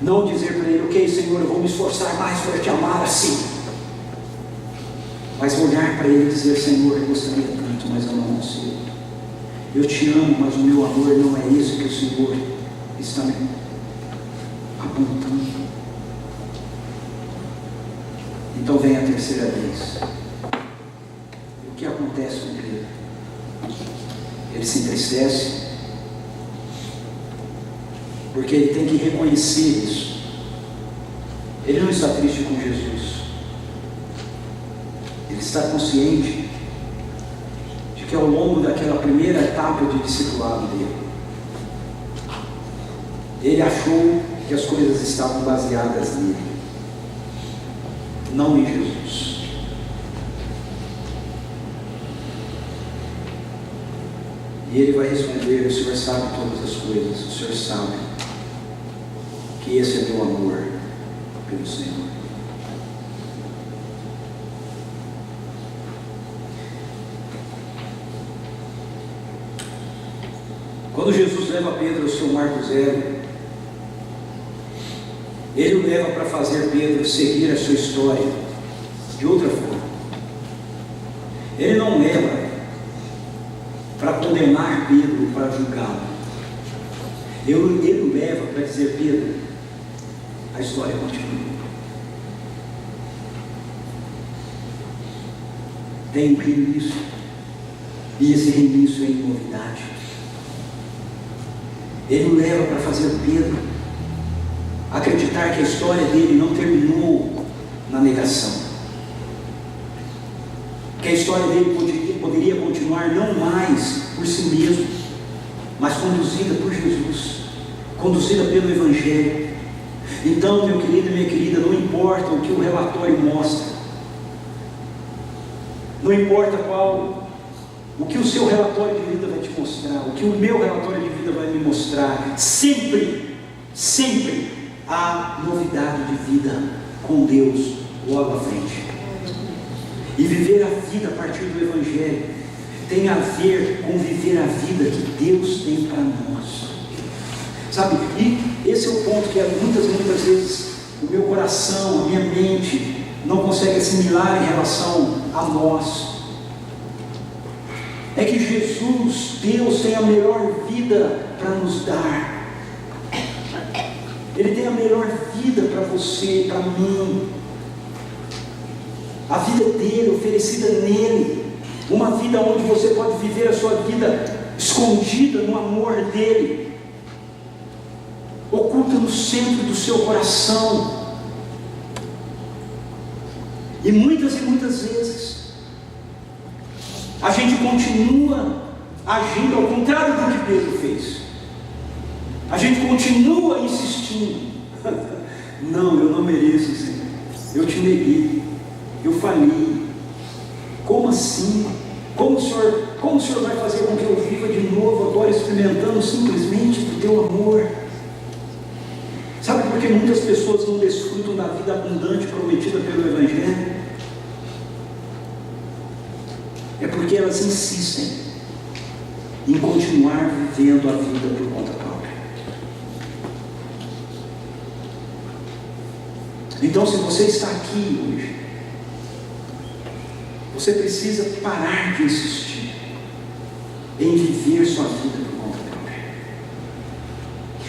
Speaker 1: Não dizer para ele: ok, Senhor, eu vou me esforçar mais para te amar assim. Mas olhar para ele e dizer: Senhor, eu gostaria tanto, mas eu não consigo. Eu te amo, mas o meu amor não é isso que o Senhor está me apontando. Então vem a terceira vez. O que acontece com Pedro? Ele se entristece, porque ele tem que reconhecer isso. Ele não está triste com Jesus. Ele está consciente de que ao longo daquela primeira etapa de discipulado dele, ele achou que as coisas estavam baseadas nele, não em Jesus. E ele vai responder: o Senhor sabe todas as coisas, o Senhor sabe que esse é meu amor pelo Senhor. Quando Jesus leva Pedro ao seu marco zero, Ele o leva para fazer Pedro seguir a sua história de outra forma. Ele não leva para condenar Pedro, para julgá-lo. Ele o leva para dizer: Pedro, a história continua. Tem um reinício, e esse reinício é em novidade. Ele o leva para fazer Pedro acreditar que a história dele não terminou na negação, que a história dele poderia continuar não mais por si mesmo, mas conduzida por Jesus, conduzida pelo Evangelho. Então, meu querido e minha querida, não importa o que o relatório mostra, não importa o que o seu relatório de vida vai te mostrar, o que o meu relatório de vida vai me mostrar, sempre há novidade de vida com Deus logo à frente. E viver a vida a partir do Evangelho tem a ver com viver a vida que Deus tem para nós, sabe? E esse é o ponto que muitas vezes o meu coração, a minha mente não consegue assimilar em relação a nós. É que Jesus, Deus, tem a melhor vida para nos dar. Ele tem a melhor vida para você, para mim. A vida dele, oferecida nele. Uma vida onde você pode viver a sua vida escondida no amor dele, oculta no centro do seu coração. E muitas vezes a gente continua agindo ao contrário do que Pedro fez. A gente continua insistindo: não, eu não mereço, Senhor, eu te neguei, eu falhei. Como assim? Como o Senhor vai fazer com que eu viva de novo agora, experimentando simplesmente o teu amor? Sabe por que muitas pessoas não desfrutam da vida abundante prometida pelo Evangelho? É porque elas insistem em continuar vivendo a vida por conta própria. Então, se você está aqui hoje, você precisa parar de insistir em viver sua vida por conta própria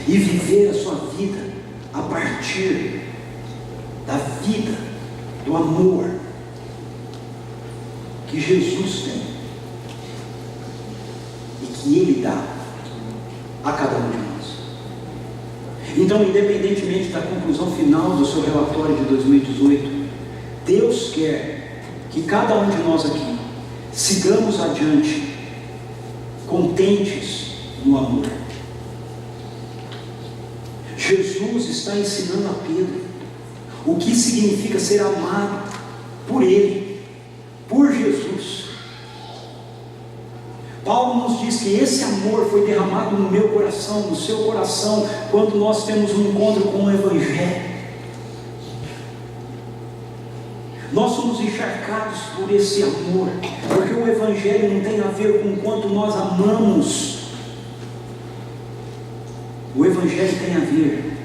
Speaker 1: e viver a sua vida a partir da vida, do amor que Jesus tem e que Ele dá a cada um de nós. Então, independentemente da conclusão final do seu relatório de 2018, Deus quer que cada um de nós aqui sigamos adiante contentes no amor. Jesus está ensinando a Pedro o que significa ser amado por Ele, por Jesus. Paulo nos diz que esse amor foi derramado no meu coração, no seu coração, quando nós temos um encontro com o Evangelho. Nós somos encharcados por esse amor, porque o Evangelho não tem a ver com quanto nós amamos. O Evangelho tem a ver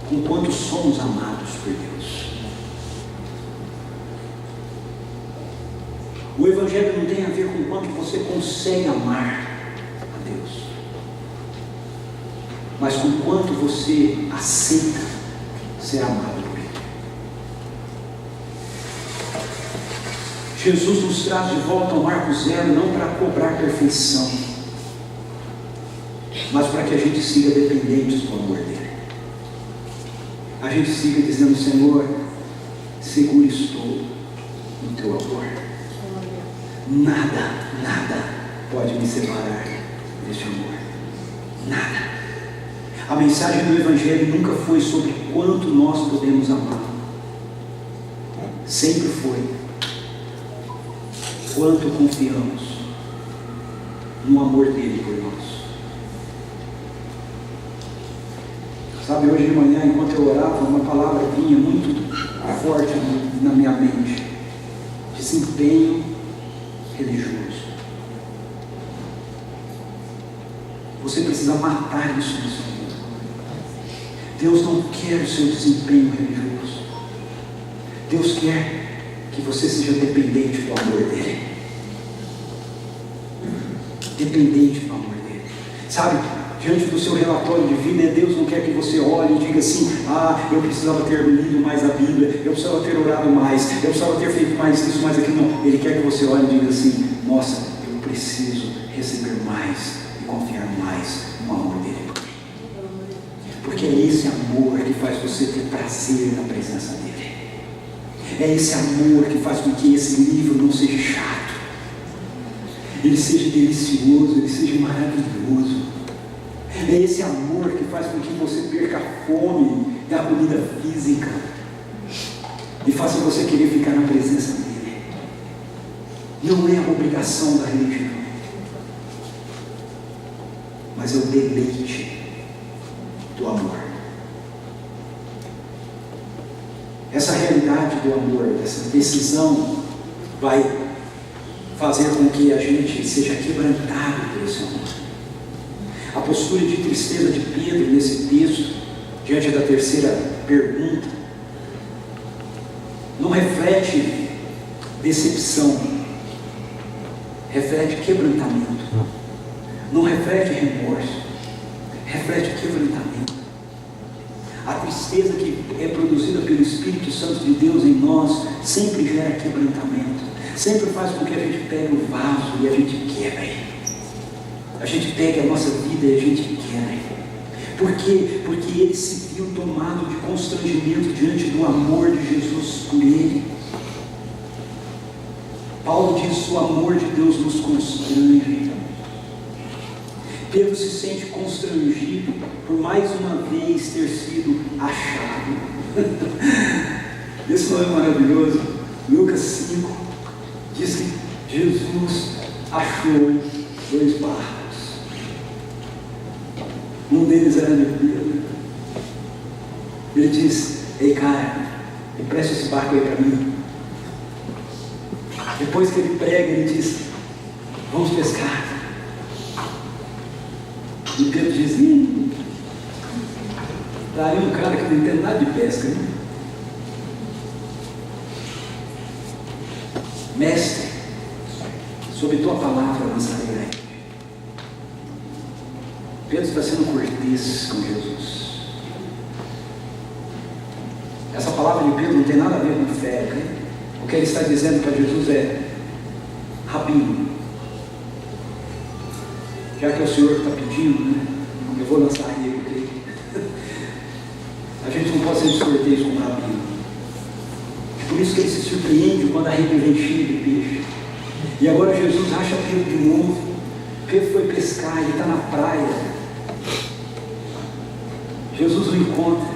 Speaker 1: com quanto somos amados por Deus. O Evangelho não tem a ver com quanto você consegue amar a Deus, mas com quanto você aceita ser amado por Ele. Jesus nos traz de volta ao marco zero, não para cobrar perfeição, mas para que a gente siga dependentes do amor dele. A gente siga dizendo: Senhor, seguro estou no teu amor. Nada pode me separar deste amor. Nada. A mensagem do Evangelho nunca foi sobre quanto nós podemos amar. Sempre foi quanto confiamos no amor dele por nós. Sabe, hoje de manhã, enquanto eu orava, uma palavra vinha muito forte na minha mente: desempenho religioso. Você precisa matar isso no seu vida. Deus não quer o seu desempenho religioso. Deus quer que você seja dependente do amor dele. Dependente do amor dele. Sabe, diante do seu relatório de vida, Deus não quer que você olhe e diga assim: eu precisava ter lido mais a Bíblia, eu precisava ter orado mais, eu precisava ter feito mais isso, mais aquilo. Não, Ele quer que você olhe e diga assim: nossa, eu preciso receber mais e confiar mais no amor dele. Porque é esse amor que faz você ter prazer na presença dele. É esse amor que faz com que esse livro não seja chato, ele seja delicioso, ele seja maravilhoso. É esse amor que faz com que você perca a fome da comida física e faça você querer ficar na presença dele. Não é a obrigação da religião, mas é o deleite do amor. Essa realidade do amor, essa decisão, vai fazer com que a gente seja quebrantado por esse amor. A postura de tristeza de Pedro nesse texto, diante da terceira pergunta, não reflete decepção, reflete quebrantamento. Não reflete remorso, reflete quebrantamento. A tristeza que é produzida pelo Espírito Santo de Deus em nós sempre gera quebrantamento, sempre faz com que a gente pegue o vaso e a gente quebre. A gente pega a nossa vida e a gente quebre. Por quê? Porque ele se viu tomado de constrangimento diante do amor de Jesus por ele. Paulo diz: o amor de Deus nos constrange. Pedro se sente constrangido por mais uma vez ter sido achado. Isso não é maravilhoso? Lucas 5 diz que Jesus achou 2 barcos. Um deles era de Pedro. Ele diz: ei cara, empresta esse barco aí para mim. Depois que ele prega, ele diz: vamos pescar. E Pedro diz: está aí um cara que não entende nada de pesca, hein? Mestre, sob tua palavra lançarei a rede. Pedro está sendo cortês com Jesus. Essa palavra de Pedro não tem nada a ver com fé, né? O que ele está dizendo para Jesus é: Rabino, já que é o Senhor que está pedindo, né, eu vou lançar a rede. A gente não pode ser descortês com o Rabino. Por isso que ele se surpreende quando a rede vem cheia de peixe. E agora Jesus acha Pedro de novo. Pedro foi pescar, ele está na praia. Jesus o encontra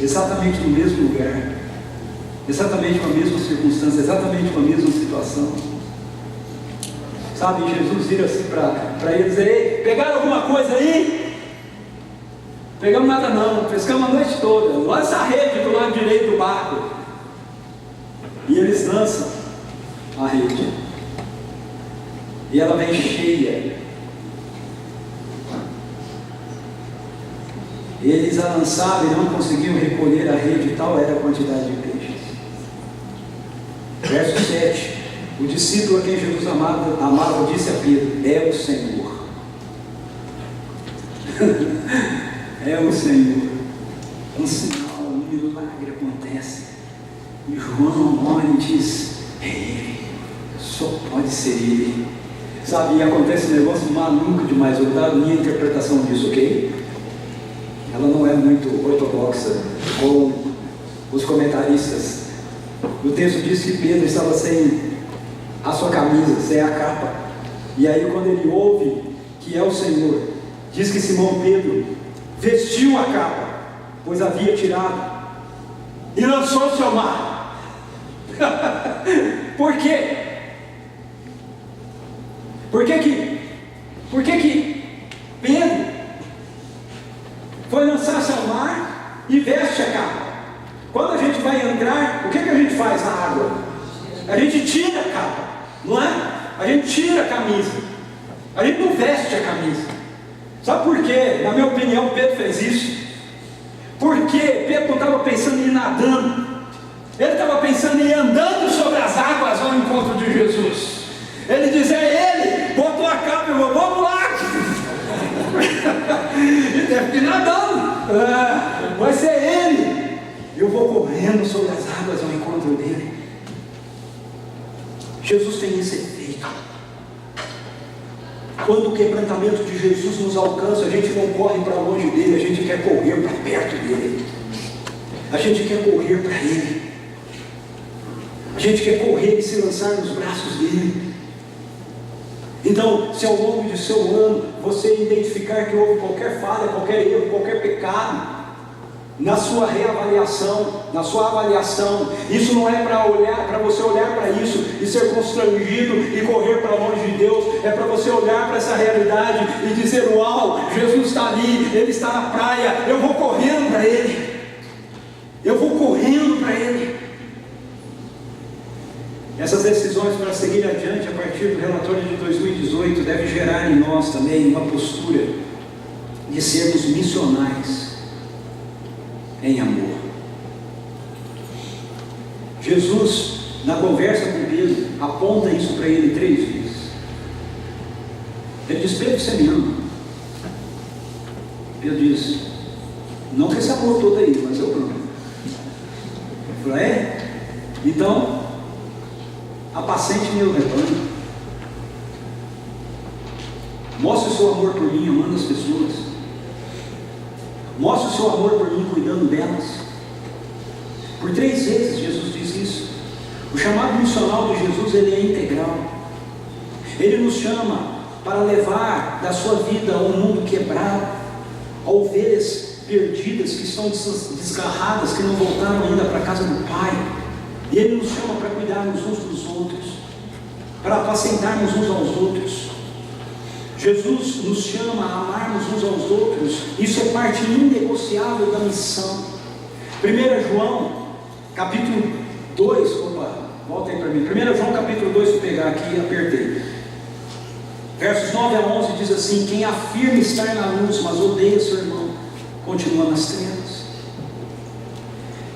Speaker 1: exatamente no mesmo lugar, exatamente com a mesma circunstância, exatamente com a mesma situação. Sabe, Jesus vira assim para eles: ei, pegaram alguma coisa aí? Pegamos nada não, pescamos a noite toda. Lança a rede do lado direito do barco. E eles lançam a rede. E ela vem cheia. Eles a lançaram e não conseguiam recolher a rede, tal era a quantidade de peixes. Verso 7. O discípulo a quem Jesus amava disse a Pedro: é o Senhor. É o Senhor. Um sinal, um milagre acontece. E João olha e diz: é Ele, só pode ser Ele. Sabe, e acontece um negócio maluco demais. Eu vou dar a minha interpretação disso, ok? Ela não é muito ortodoxa como os comentaristas. O texto diz que Pedro estava sem a sua camisa, sem a capa. E aí quando ele ouve que é o Senhor, diz que Simão Pedro vestiu a capa, pois havia tirado, e lançou-se ao mar. Por quê? Por que que Pedro foi lançar-se ao mar e veste a capa? Quando a gente vai entrar, o que a gente faz na água? A gente tira a capa, não é? A gente tira a camisa. A gente não veste a camisa. Sabe por quê? Na minha opinião, Pedro fez isso Porque Pedro não estava pensando em ir nadando, ele estava pensando em ir andando sobre as águas ao encontro de Jesus. Ele diz: é ele, botou a capa, irmão, vamos lá. E deve ir nadando, vai ser ele. Eu vou correndo sobre as águas ao encontro dele. Jesus tem esse efeito. Quando o quebrantamento de Jesus nos alcança, a gente não corre para longe dele, a gente quer correr para perto dele, a gente quer correr para ele, a gente quer correr e se lançar nos braços dele. Então, se ao longo de seu ano você identificar que houve qualquer falha, qualquer erro, qualquer pecado, na sua reavaliação, na sua avaliação, isso não é para você olhar para isso e ser constrangido e correr para longe de Deus, é para você olhar para essa realidade e dizer: uau, Jesus está ali, Ele está na praia, eu vou correndo para Ele, eu vou correndo para Ele. Essas decisões para seguir adiante a partir do relatório de 2018 devem gerar em nós também uma postura de sermos missionais em amor. Jesus, na conversa com Pedro, aponta isso para ele 3 vezes. Ele diz: Pedro, você me ama? Pedro diz: não com esse amor todo aí, mas eu amo. Ele falou: é? Então apacente meu rebanho, mostre o seu amor por mim amando as pessoas, mostre o seu amor por mim cuidando delas. Por 3 vezes Jesus diz isso. O chamado missional de Jesus, ele é integral. Ele nos chama para levar da sua vida a um mundo quebrado, a ovelhas perdidas que estão desgarradas, que não voltaram ainda para a casa do Pai. E Ele nos chama para cuidarmos uns dos outros, para apacentarmos uns aos outros. Jesus nos chama a amarmos uns aos outros. Isso é parte inegociável da missão. 1 João capítulo 2, volta aí para mim. 1 João capítulo 2, vou pegar aqui e apertei. Versos 9 a 11 diz assim: quem afirma estar na luz, mas odeia seu irmão, continua nas trevas.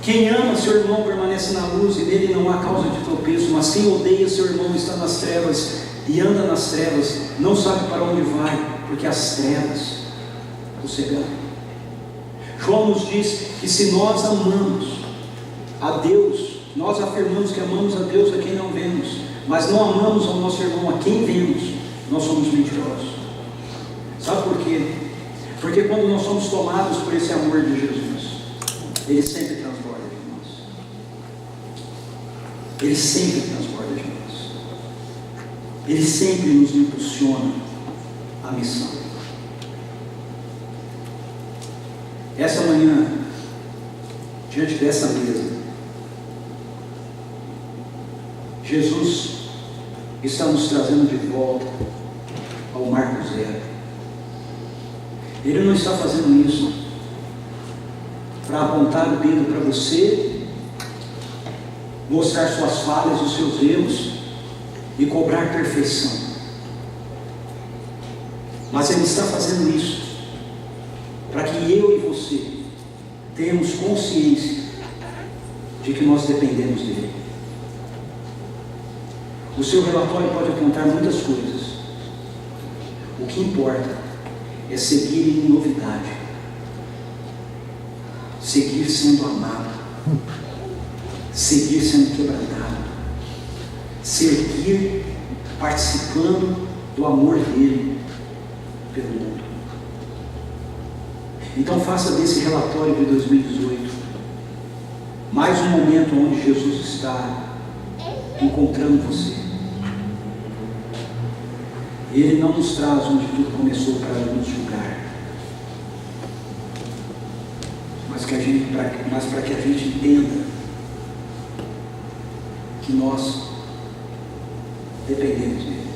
Speaker 1: Quem ama seu irmão permanece na luz, e nele não há causa de tropeço. Mas quem odeia seu irmão está nas trevas, e anda nas trevas, não sabe para onde vai, porque as trevas o cegaram. João nos diz que se nós amamos a Deus, nós afirmamos que amamos a Deus a quem não vemos, mas não amamos ao nosso irmão a quem vemos, nós somos mentirosos. Sabe por quê? Porque quando nós somos tomados por esse amor de Jesus, Ele sempre transborda de nós. Ele sempre transborda de nós. Ele sempre nos impulsiona à missão. Essa manhã, diante dessa mesa, Jesus está nos trazendo de volta ao marco zero. Ele não está fazendo isso para apontar o dedo para você, mostrar suas falhas, os seus erros e cobrar perfeição. Mas Ele está fazendo isso para que eu e você tenhamos consciência de que nós dependemos dEle. O seu relatório pode apontar muitas coisas. O que importa é seguir em novidade, seguir sendo amado, seguir sendo quebrantado, seguir participando do amor dele pelo mundo. Então faça desse relatório de 2018 mais um momento onde Jesus está encontrando você. Ele não nos traz onde tudo começou para nos julgar, mas para que a gente entenda que nós dependemos dele.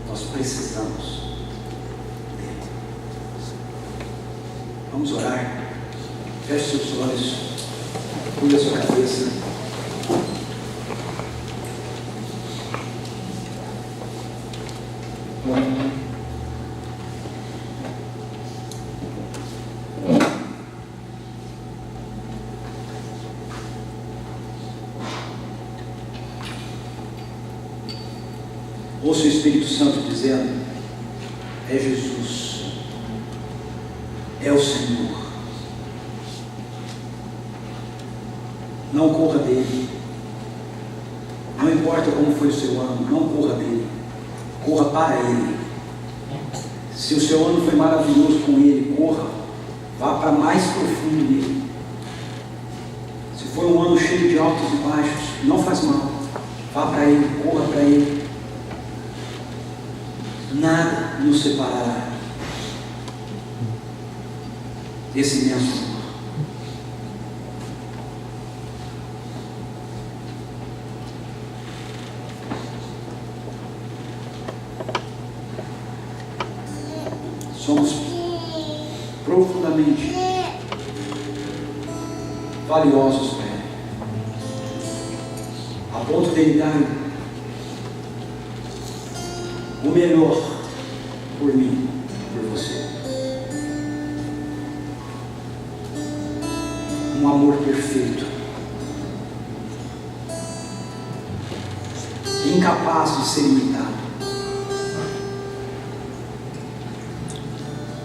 Speaker 1: Nós precisamos dele. Vamos orar. Feche seus olhos, curva a sua cabeça. Ouça o Espírito Santo dizendo: é Jesus, é o Senhor. Não corra dele. Não importa como foi o seu ano, não corra dele. Corra para ele. Se o seu ano foi maravilhoso com ele, corra. Vá para mais profundo nele. Se foi um ano cheio de altos e baixos, não faz mal. Vá para ele, corra para ele. Nada nos separará desse imenso amor. Somos profundamente valiosos para Ele, a ponto de Ele dar o melhor por mim, por você. Um amor perfeito, incapaz de ser imitado,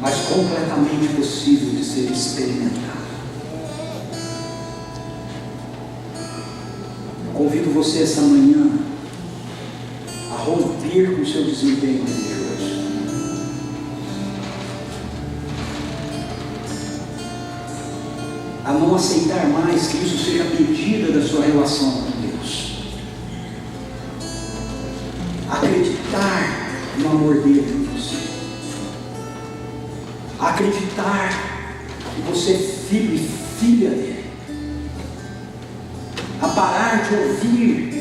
Speaker 1: mas completamente possível de ser experimentado. Convido você essa manhã a romper com o seu desempenho religioso, a não aceitar mais que isso seja a medida da sua relação com Deus, acreditar no amor dele por você, acreditar que você é filho e filha dele, a parar de ouvir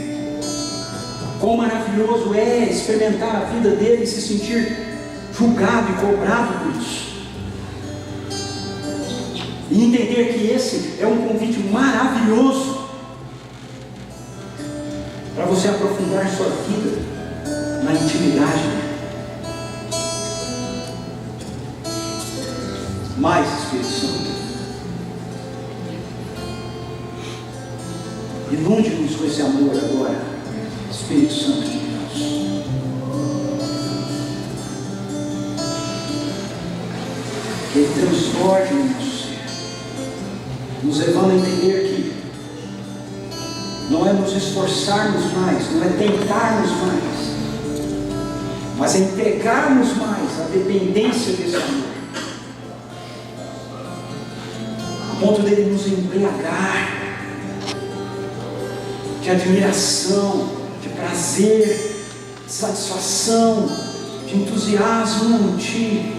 Speaker 1: quão maravilhoso é experimentar a vida dele e se sentir julgado e cobrado por isso, e entender que esse é um convite maravilhoso para você aprofundar sua vida na intimidade dele. Mais Espírito Santo, inunde-nos com esse amor agora, Espírito Santo de Deus. Que Ele transborde no nosso ser, nos levando a entender que não é nos esforçarmos mais, não é tentarmos mais, mas é entregarmos mais a dependência desse amor, a ponto dele nos embriagar de admiração, de prazer, de satisfação, de entusiasmo em Ti.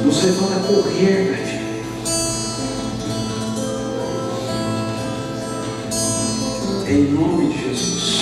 Speaker 1: Nos levando a correr para Ti. Em nome de Jesus.